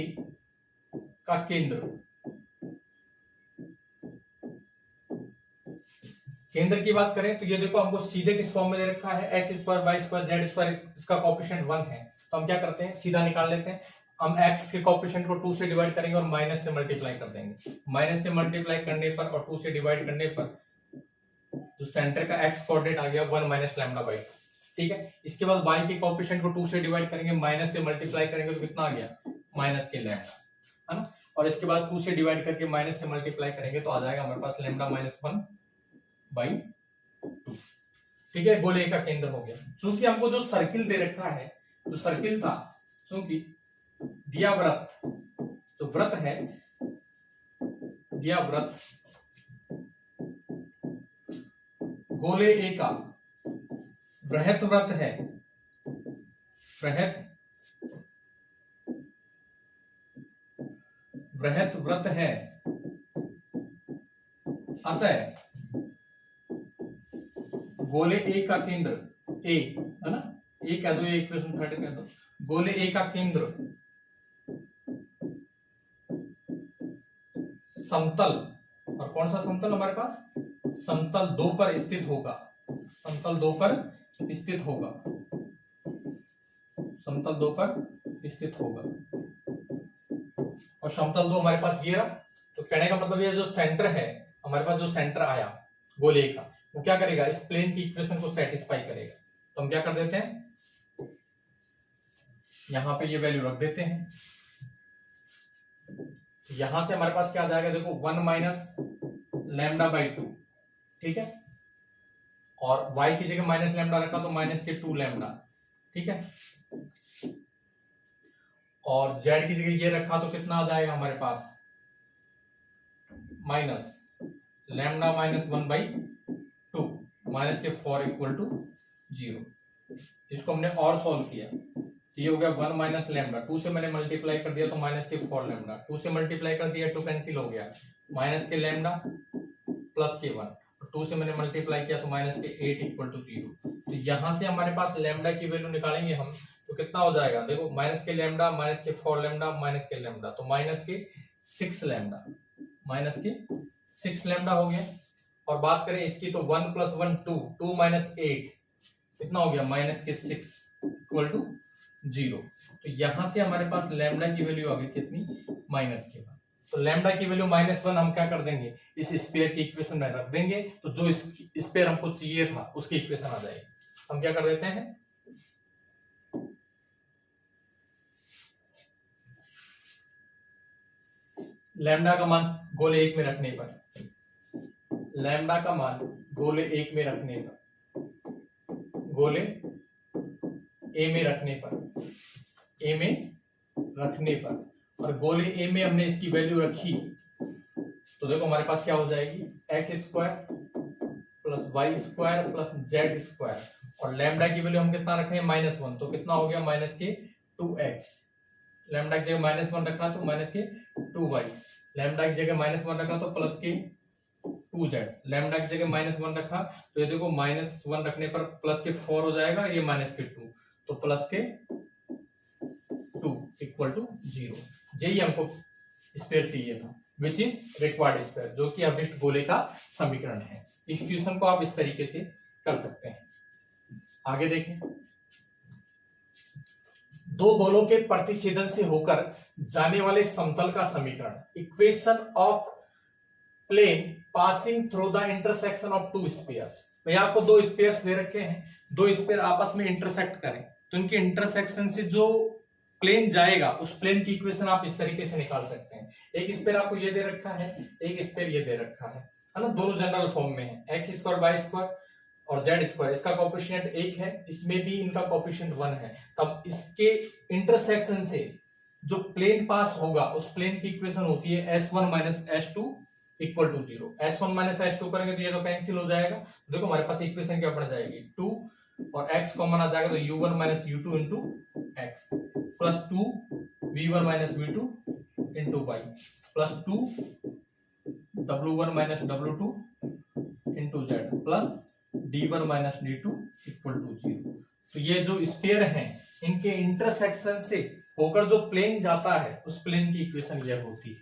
का केंद्र, केंद्र की बात करें तो ये देखो हमको सीधे किस फॉर्म में दे रखा है, x square y square z square, इसका कोएफिशिएंट 1 है, तो हम क्या करते हैं, सीधा निकाल लेते हैं। हम x के कोएफिशिएंट को 2 से डिवाइड करेंगे और माइनस से मल्टीप्लाई कर देंगे। माइनस से मल्टीप्लाई करने पर और 2 से डिवाइड करने पर जो सेंटर का x कोऑर्डिनेट आ गया 1 माइनस लैम्डा बाई 2, ठीक है। इसके बाद y के कोएफिशिएंट को 2 से डिवाइड करेंगे, माइनस से मल्टीप्लाई करेंगे तो कितना आ गया, माइनस के लैम्डा, है ना, और इसके बाद 2 से डिवाइड करके माइनस से मल्टीप्लाई करेंगे तो आ जाएगा हमारे पास लैम्डा माइनस 1 बाई 2, ठीक है। गोले का केंद्र हो गया। चूंकि हमको जो सर्किल दे रखा है, जो सर्किल था, चूंकि दिया व्रत, तो व्रत है, दिया व्रत गोले ए का बृहत व्रत है, बृहत व्रत है, अतः गोले ए का केंद्र ए, है ना, ए कह दो, इक्वेशन थर्ड कह दो, गोले ए का केंद्र समतल, और कौन सा समतल हमारे पास, समतल 2 पर स्थित होगा, समतल 2 पर स्थित होगा, समतल 2 पर स्थित होगा। और समतल 2 हमारे पास ये रहा, तो कहने का मतलब ये जो सेंटर है हमारे पास, जो सेंटर आया गोले का, वो क्या करेगा, इस प्लेन की इक्वेशन को सेटिस्फाई करेगा। तो हम क्या कर देते हैं, यहां पे ये वैल्यू रख देते हैं। यहां से हमारे पास क्या आ जाएगा, देखो 1 माइनस लैम्डा बाई 2, ठीक है, और y की जगह माइनस लैम्डा रखा तो माइनस के 2 लैम्डा, ठीक है, और z की जगह ये रखा तो कितना आ जाएगा हमारे पास, minus lambda minus 1 by 2 minus के 4 इक्वल टू 0। इसको हमने और सॉल्व किया, तो ये हो गया 1 माइनस लैम्डा, 2 से मैंने मल्टीप्लाई कर दिया तो माइनस के 4 लैम्डा, 2 से मल्टीप्लाई कर दिया 2 कैंसिल हो गया, माइनस के लैम्डा प्लस के 1, 2 से मैंने मल्टीप्लाई किया तो माइनस के 8 इक्वल टू 0। तो यहां से हमारे पास लैम्डा की वैल्यू निकालेंगे हम, तो कितना हो जाएगा, देखो माइनस के लैम्डा माइनस के 4 लैम्डा माइनस के लैम्डा, तो माइनस के 6 लैम्डा, माइनस के 6 लैम्डा हो गया। और बात करें इसकी तो 1 + 1 2, 2 - 8 कितना हो गया, माइनस के 6 = 0। तो यहां से हमारे पास लैम्डा की वैल्यू आ गई कितनी, माइनस के 1। तो लैम्डा की वैल्यू -1 हम क्या कर देंगे, इस स्फीयर की इक्वेशन में रख देंगे, तो जो स्फीयर हमको चाहिए था उसकी इक्वेशन आ जाएगी। हम क्या कर देते हैं, लैम्डा का मान गोले 1 में रखने पर, लैम्डा का मान गोले 1 में रखने पर, गोले ए में रखने पर, ए में रखने पर, और गोले ए में हमने इसकी वैल्यू रखी, तो देखो हमारे पास क्या हो जाएगी, x² + y² + z², और लैम्डा की वैल्यू हम कितना रखे हैं, -1, तो कितना हो गया, माइनस के 2x। लैम्डा की जगह -1 रखा तो माइनस के 2y, लैम्डा की जगह -1 रखा तो प्लस के 2z, लैम्डा की जगह -1 रखा तो ये देखो -1 रखने पर प्लस के 4 हो जाएगा, ये माइनस के 2, तो प्लस के 2 = 0। यही हमको स्फीयर चाहिए था, विच इज रिक्वायर्ड स्फीयर, जो कि अभिष्ट गोले का समीकरण है। इस क्वेश्चन को आप इस तरीके से कर सकते हैं। आगे देखें, दो गोलों के प्रतिच्छेदन से होकर जाने वाले समतल का समीकरण, equation of plane passing through the intersection of two spheres. भाई आपको दो स्फीयर्स दे रखे हैं, दो स्फीयर आपस में इंटरसेक्ट करें, तो इनके इंटरसेक्शन से जो प्लेन जाएगा उस प्लेन की इक्वेशन आप इस तरीके से निकाल सकते हैं। एक स्फीयर आपको ये दे रखा है, एक स्फीयर ये दे रखा है ना, दोनों जनरल फॉर्म में है, x² y² और z², इसका कोएफिशिएंट 1 है, इसमें भी इनका कोएफिशिएंट 1 है। तब इसके इंटरसेक्शन से जो प्लेन पास होगा उस प्लेन की इक्वेशन होती है s1 - s2 = 0। s1 - s2 करेंगे तो ये तो कैंसिल हो जाएगा, देखो हमारे पास इक्वेशन क्या बन जाएगी, 2 और x कॉमन आ जाएगा तो u1 - u2 × x + 2 v1 - v2 × y + 2 w1 - w2 × z plus d1 - d2 = 0। तो ये जो स्फीयर हैं इनके इंटरसेक्शन से होकर जो प्लेन जाता है उस प्लेन की इक्वेशन यह होती है।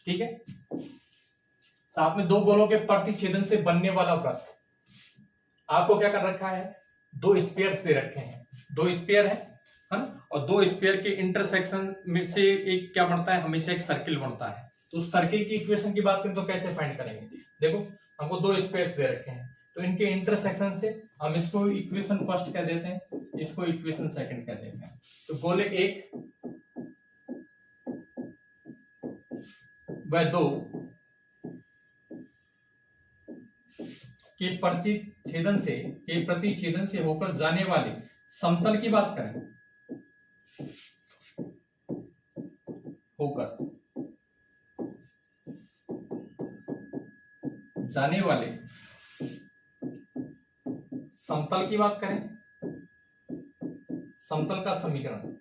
ठीक है, साथ में दो गोलों के प्रतिच्छेदन से बनने वाला वृत्त, आपको क्या कर रखा है, दो स्फीयर्स दे रखे हैं, दो स्फीयर है ना, और दो स्फीयर के इंटरसेक्शन में से एक क्या बनता है, हमेशा एक सर्किल बनता है। तो उस सर्किल की इक्वेशन की बात करें तो कैसे फाइंड करेंगे, देखो हमको दो स्फीयर्स दे रखे हैं, तो इनके इंटरसेक्शन से हम इसको इक्वेशन फर्स्ट कह देते हैं, इसको इक्वेशन सेकंड कह देते हैं। तो गोले 1 व 2 के प्रतिच्छेदन से होकर जाने वाले समतल की बात करें, होकर जाने वाले समतल की बात करें, समतल का समीकरण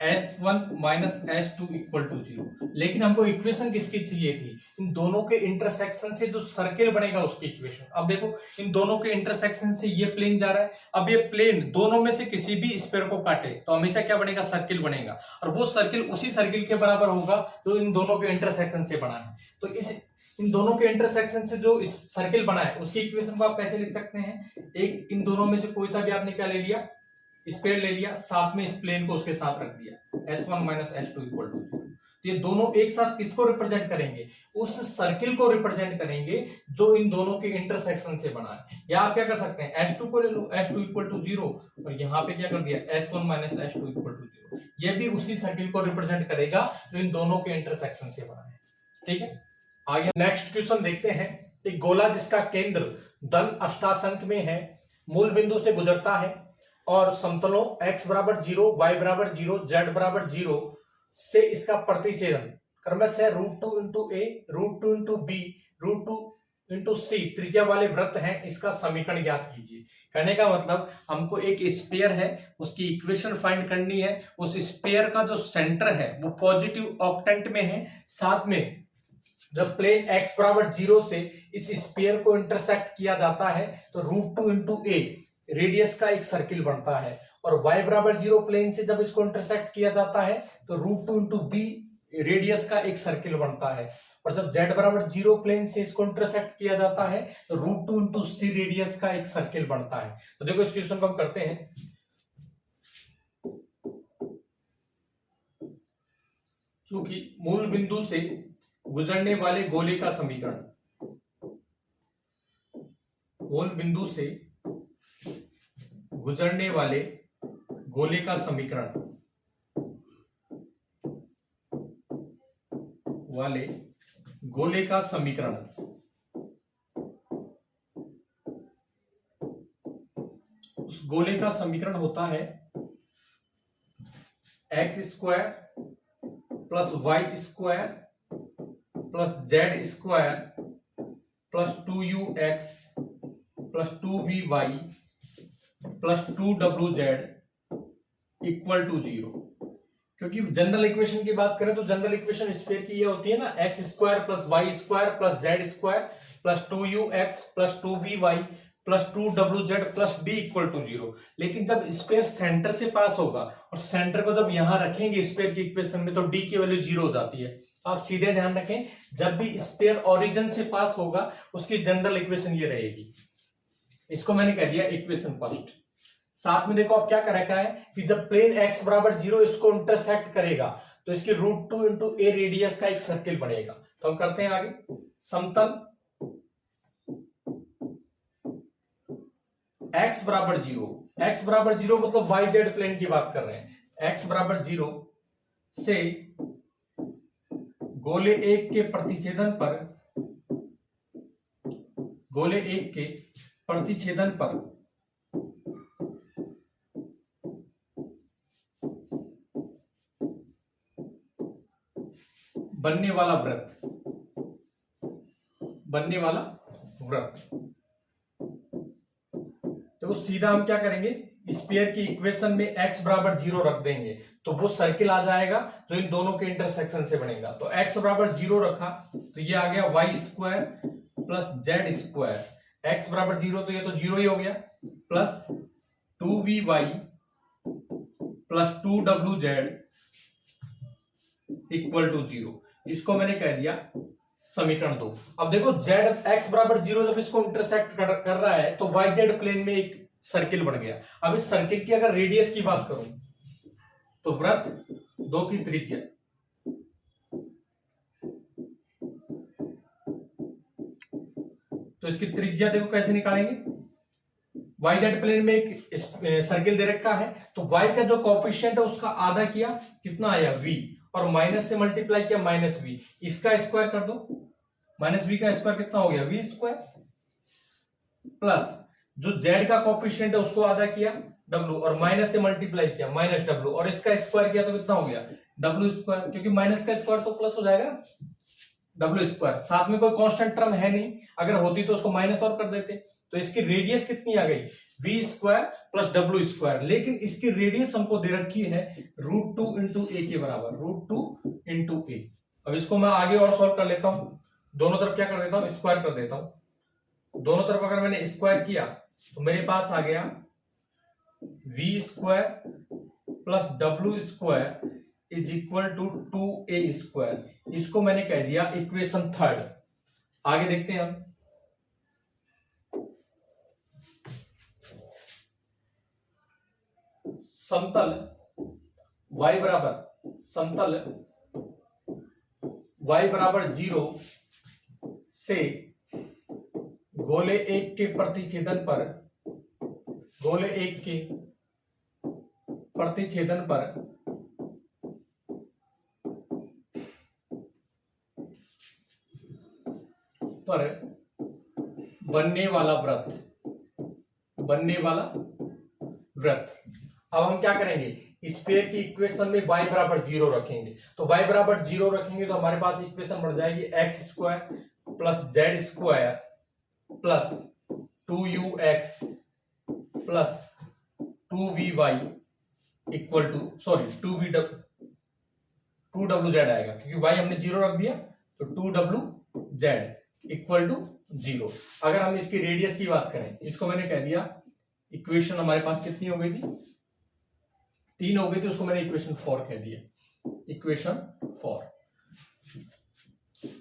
s1 - s2 = 0। लेकिन हमको इक्वेशन किसकी चाहिए थी, इन दोनों के इंटरसेक्शन से जो सर्किल बनेगा उसकी इक्वेशन। अब देखो इन दोनों के इंटरसेक्शन से ये प्लेन जा रहा है, अब ये प्लेन दोनों में से किसी भी स्फीयर को काटे तो हमेशा क्या बनेगा, सर्किल बनेगा, और वो सर्किल उसी सर्किल के बराबर होगा जो इन दोनों के इंटरसेक्शन से बना है। तो इन दोनों के इंटरसेक्शन से जो सर्किल बना है उसकी इक्वेशन को आप कैसे लिख सकते हैं, एक इन दोनों में से कोई सा भी आपने क्या ले लिया, स्फीयर ले लिया, साथ में इस प्लेन को उसके साथ रख दिया, s1 - s2 = 0। तो ये दोनों एक साथ किसको रिप्रेजेंट करेंगे, उस सर्किल को रिप्रेजेंट करेंगे जो इन दोनों के इंटरसेक्शन से बना है। या आप क्या कर सकते हैं, s2 को ले लो, s2 = 0, और यहाँ पे क्या कर दिया, s1 - s2 = 0। ये भी उसी सर्किल को रिप्रेजेंट करेगा जो इन दोनों के इंटरसेक्शन से बना है। ठीक है, आगे नेक्स्ट क्वेश्चन देखते हैं। एक गोला जिसका केंद्र धन अष्टाशंक में है, मूल बिंदु से गुजरता है और समतलों x = 0, y = 0, z = 0 से इसका प्रतिच्छेदन क्रमशः √2 × a, √2 × b, √2 × c त्रिज्या वाले वृत्त हैं, इसका समीकरण ज्ञात कीजिए। कहने का मतलब हमको एक स्फीयर है, उसकी इक्वेशन फाइंड करनी है, उस स्फीयर का जो सेंटर है वो पॉजिटिव ऑक्टेंट में है, साथ में जब प्लेन x बराबर 0 से इस स्फीयर को इंटरसेक्ट किया जाता है तो √2 इंटू ए रेडियस का एक सर्किल बनता है, और y बराबर 0 प्लेन से जब इसको इंटरसेक्ट किया जाता है तो √2 इंटू बी रेडियस का एक सर्किल बनता है, और जब z बराबर 0 प्लेन से इसको इंटरसेक्ट किया जाता है तो √2 इंटू सी रेडियस का एक सर्किल बनता है। तो देखो इस क्वेश्चन को हम करते हैं। चूंकि मूल बिंदु से गुजरने वाले गोले का समीकरण, मूल बिंदु से गुजरने वाले गोले का समीकरण वाले गोले का समीकरण उस गोले का समीकरण होता है x square plus y square plus z square plus 2ux plus 2vy plus 2wz equal to 0। क्योंकि जनरल इक्वेशन की बात करें तो जनरल इक्वेशन स्फीयर की ये होती है ना, x square plus y square plus z square plus 2ux plus 2vy plus 2wz plus d equal to 0। लेकिन जब स्फीयर सेंटर से पास होगा और सेंटर को जब यहां रखेंगे स्फीयर की इक्वेशन में तो d की वैल्यू 0 हो जाती है। आप सीधे ध्यान रखें, जब भी स्फीयर ओरिजिन से पास होगा उसकी जनरल इक्वेशन ये रहेगी। इसको मैंने कह दिया इक्वेशन फर्स्ट। साथ में देखो अब क्या कर रखा है कि जब प्लेन x बराबर 0 इसको इंटरसेक्ट करेगा तो इसकी √2 इंटू ए रेडियस का एक सर्किल बनेगा। तो हम करते हैं आगे। समतल x बराबर 0, x बराबर 0 मतलब yz प्लेन की बात कर रहे हैं। x बराबर 0 से गोले 1 के प्रतिच्छेदन पर, गोले 1 के प्रतिच्छेदन पर बनने वाला वृत्त, बनने वाला वृत्त। तो सीधा हम क्या करेंगे, स्फीयर की इक्वेशन में x बराबर 0 रख देंगे तो वो सर्किल आ जाएगा जो इन दोनों के इंटरसेक्शन से बनेगा। तो x बराबर 0 रखा तो ये आ गया y square plus z square, x बराबर 0 तो ये तो 0 ही हो गया, plus 2vy plus 2wz equal to 0। इसको मैंने कह दिया समीकरण 2। अब देखो z x बराबर 0 जब इसको इंटरसेक्ट कर रहा है तो yz प्लेन में एक सर्किल बन गया। अब इस सर्किल की अगर रेडियस की बात करूं तो वृत्त 2 की त्रिज्या, तो इसकी त्रिज्या देखो कैसे निकालेंगे। yz प्लेन में एक सर्किल दे रखा है तो y का जो कोएफिशिएंट है उसका आधा किया, कितना आया v, और माइनस से मल्टीप्लाई किया माइनस v, इसका स्क्वायर कर दो, माइनस v का स्क्वायर कितना हो गया v स्क्वायर, प्लस जो z का कोएफिशिएंट है उसको आधा किया w और माइनस से मल्टीप्लाई किया माइनस w और इसका स्क्वायर किया तो कितना हो गया w स्क्वायर, क्योंकि माइनस का स्क्वायर तो प्लस हो जाएगा w स्क्वायर। साथ में कोई कांस्टेंट टर्म है नहीं, अगर होती तो उसको माइनस और कर देते। तो इसकी रेडियस कितनी आ गई v square plus w square, लेकिन इसकी रेडियस हमको दे रखी है √2 इंटू ए के बराबर, √2 इंटू ए। अब इसको मैं आगे और सॉल्व कर लेता हूं, दोनों तरफ क्या कर देता हूं स्क्वायर कर देता हूं। दोनों तरफ अगर मैंने स्क्वायर किया तो मेरे पास आ गया v square plus w square is equal to 2a square. इसको मैंने कह दिया इक्वेशन थर्ड। आगे देखते हैं हम। समतल y बराबर 0 से गोले 1 के प्रतिच्छेदन पर, गोले 1 के प्रतिच्छेदन पर बनने वाला वृत्त, बनने वाला वृत्त। अब हम क्या करेंगे, स्फीयर की इक्वेशन में y बराबर 0 रखेंगे। तो y बराबर 0 रखेंगे तो हमारे पास इक्वेशन बढ़ जाएगी x square plus z square plus 2ux plus 2vy equal to, sorry 2wz आएगा क्योंकि y हमने 0 रख दिया तो 2w जेड इक्वल टू 0। अगर हम इसकी रेडियस की बात करें, इसको मैंने कह दिया इक्वेशन हमारे पास कितनी हो गई थी, 3 हो गई थी, उसको मैंने इक्वेशन 4 कह दिया, इक्वेशन 4।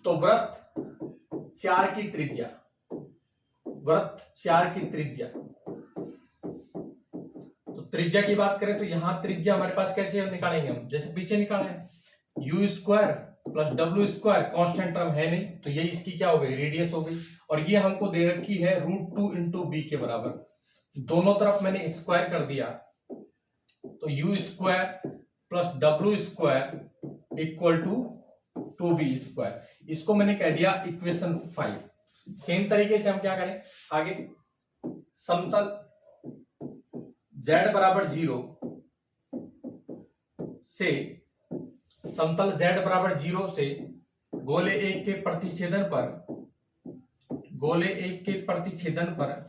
तो वृत्त 4 की त्रिज्या, वृत्त 4 की त्रिज्या, तो त्रिज्या की बात करें तो यहां त्रिज्या हमारे पास कैसे निकालेंगे हम, जैसे पीछे निकाला है, यू स्क्वायर प्लस डब्ल्यू स्क्वायर, कांस्टेंट टर्म है नहीं तो ये इसकी क्या हो गई, रेडियस हो गई, और ये हमको दे रखी है √2 इंटू बी के बराबर, दोनों तरफ मैंने स्क्वायर कर दिया, तो यू स्क्वायर प्लस डब्ल्यू square equal to 2b square, इसको मैंने कह दिया इक्वेशन 5। सेम तरीके से हम क्या करें आगे, समतल z बराबर 0 से, समतल z बराबर 0 से गोले 1 के प्रतिच्छेदन पर, गोले 1 के प्रतिच्छेदन पर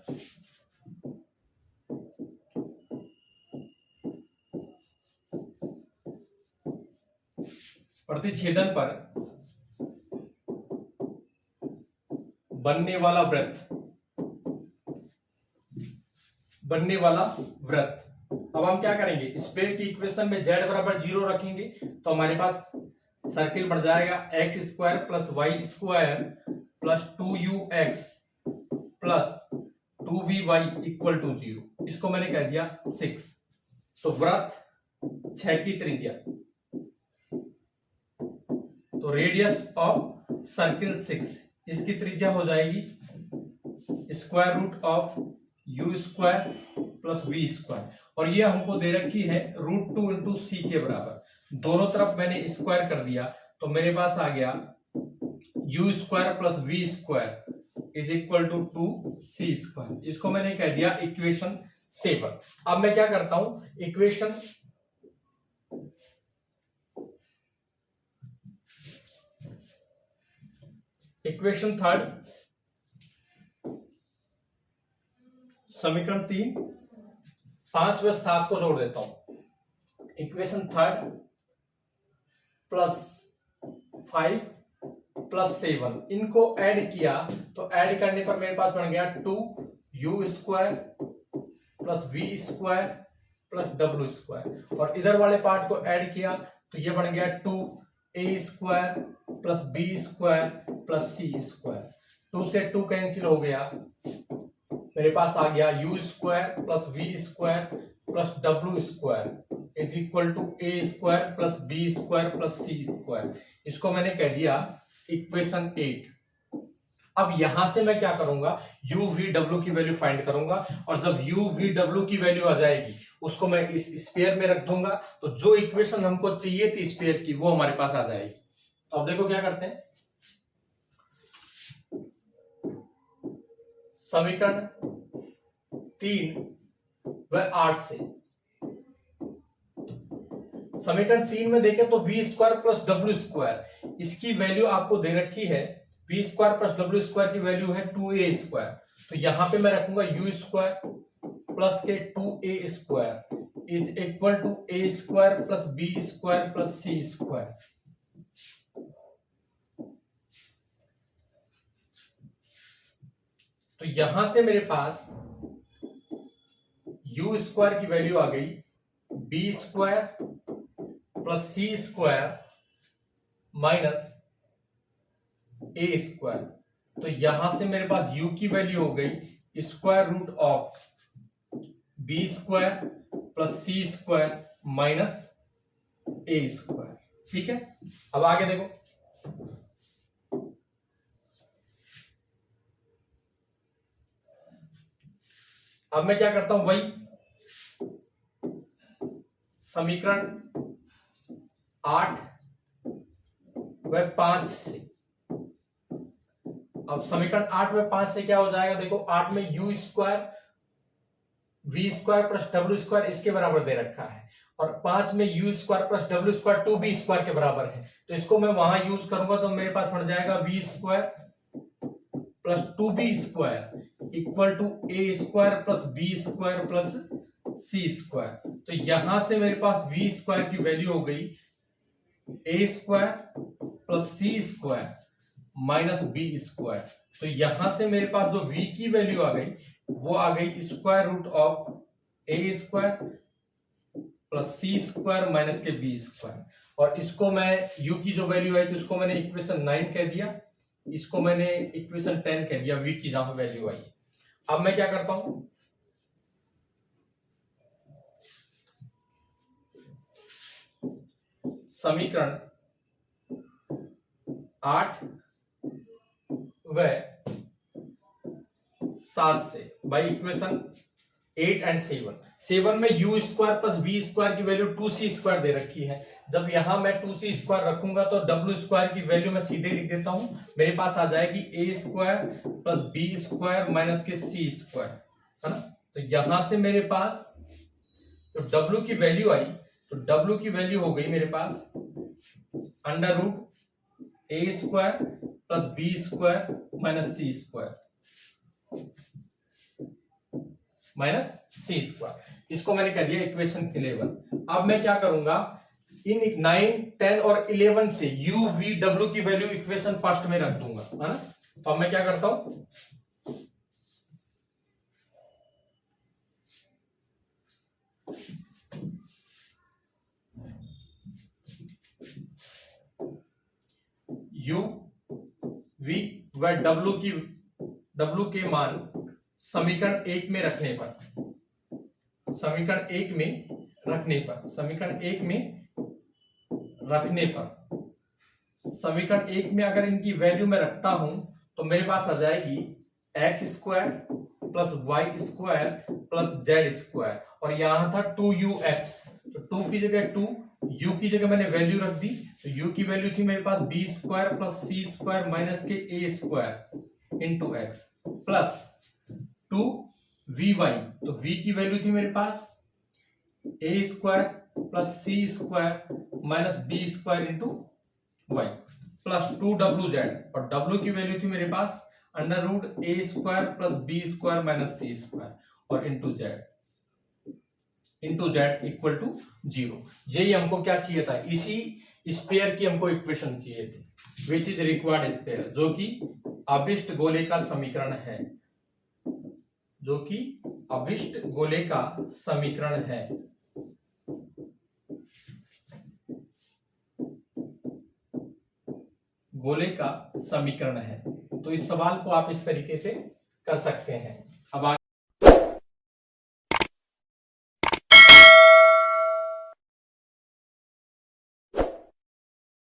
बनने वाला वृत्त, बनने वाला वृत्त। अब हम क्या करेंगे, स्पेयर की इक्वेशन में z बराबर 0 रखेंगे तो हमारे पास सर्किल बढ़ जाएगा x square plus y square plus 2ux plus 2by equal to 0, इसको मैंने कह दिया 6। तो वृत्त 6 की त्रिज्या, तो रेडियस ऑफ सर्किल 6, इसकी त्रिज्या हो जाएगी square root of u square plus v square, और ये हमको दे रखी है √2 इंटू सी के बराबर, दोनों तरफ मैंने स्क्वायर कर दिया तो मेरे पास आ गया u square plus v square is equal to 2c square, इसको मैंने कह दिया इक्वेशन 7। अब मैं क्या करता हूं, इक्वेशन 3, समीकरण 3, 5 व 7 को जोड़ देता हूं, इक्वेशन 3 प्लस 5 प्लस 7, इनको ऐड किया तो ऐड करने पर मेरे पास बन गया 2u square plus v square plus डब्ल्यू स्क्वायर, और इधर वाले पार्ट को ऐड किया तो ये बन गया 2a square plus B square plus सी स्क्वायर, 2 से 2 कैंसिल हो गया, मेरे पास आ गया u square plus v square plus डब्ल्यू square is equal to a square plus B square plus C square, इसको मैंने कह दिया इक्वेशन 8। अब यहां से मैं क्या करूंगा, यू वी डब्ल्यू की वैल्यू फाइंड करूंगा, और जब यू वी डब्ल्यू की वैल्यू आ जाएगी उसको मैं इस स्पेयर में रख दूंगा, तो जो इक्वेशन हमको चाहिए थी स्पेयर की वो हमारे पास आ जाएगी। तो अब देखो क्या करते हैं, समीकरण 3 व 8 से, समीकरण 3 में देखें तो वी स्क्वायर प्लस डब्ल्यू स्क्वायर, इसकी वैल्यू आपको दे रखी है, वी स्क्वायर प्लस डब्ल्यू स्क्वायर की वैल्यू है 2a स्क्वायर, तो यहां पे मैं रखूंगा यू स्क्वायर प्लस के 2a square is equal to a square plus B square plus C square. तो यहां से मेरे पास यू स्क्वायर की वैल्यू आ गई b square plus C square minus a square, तो यहां से मेरे पास u की वैल्यू हो गई square root of b square plus C square minus a square. ठीक है, अब आगे देखो, अब मैं क्या करता हूं, वही समीकरण 8 व 5 से, अब समीकरण 8 व 5 से क्या हो जाएगा, देखो 8 में u square v square plus डब्ल्यू स्क्वायर इसके बराबर दे रखा है, और 5 में यू स्क्वायर प्लस डब्ल्यू स्क्वायर 2b स्क्वायर के बराबर है, तो इसको मैं वहां यूज करूंगा तो मेरे पास बन जाएगा v square plus 2b square equal to a square plus B square plus C square. तो यहां से मेरे पास वी स्क्वायर की वैल्यू हो गई a square plus C square minus B square. तो यहां से मेरे पास जो v की वैल्यू आ गई वो आ गई square root of a square plus C square minus के बी स्क्वायर। और इसको मैं u की जो वैल्यू आई तो इसको मैंने इक्वेशन 9 कह दिया, इसको मैंने इक्वेशन 10 कह दिया, v की जहां वैल्यू आई। अब मैं क्या करता हूं, समीकरण 8 व 7 से बाई इक्वेशन 8 एंड 7 में u square plus v square की वैल्यू 2c स्क्वायर दे रखी है। जब यहां मैं 2c स्क्वायर रखूंगा तो w स्क्वायर की वैल्यू मैं सीधे लिख देता हूं, मेरे पास आ जाएगी a square plus b square minus के c स्क्वायर, है ना। तो यहां से मेरे पास तो w की वैल्यू आई, तो w की वैल्यू हो गई मेरे पास under root a square plus b square minus c square minus C square. इसको मैंने कर दिया इक्वेशन 11। अब मैं क्या करूंगा, इन 9, 10 और 11 से u v w की वैल्यू इक्वेशन फर्स्ट में रख दूंगा, है ना। तो अब मैं क्या करता हूं, u v व w के मान समीकरण 1 में रखने पर, समीकरण 1 में अगर इनकी वैल्यू में रखता हूं तो मेरे पास आ जाएगी x square plus y square plus z square, और यहां था 2ux, तो 2 की जगह 2, u की जगह मैंने वैल्यू रख दी, तो u की वैल्यू थी मेरे पास बी स्क्वायर प्लस सी स्क्वायर माइनस के A square into X plus 2 V Y, तो v की वैल्यू थी मेरे पास a square plus C square minus B square into Y plus 2wz, और w की वैल्यू थी मेरे पास under root a square plus B square minus C square और इंटू z इक्वल टू 0। यही हमको क्या चाहिए था, इसी स्फीयर की हमको इक्वेशन चाहिए थी, विच इज रिक्वायर्ड स्फीयर, जो कि अभिष्ट गोले का समीकरण है, जो कि अभिष्ट गोले का समीकरण है। गोले का समीकरण है। तो इस सवाल को आप इस तरीके से कर सकते हैं। अब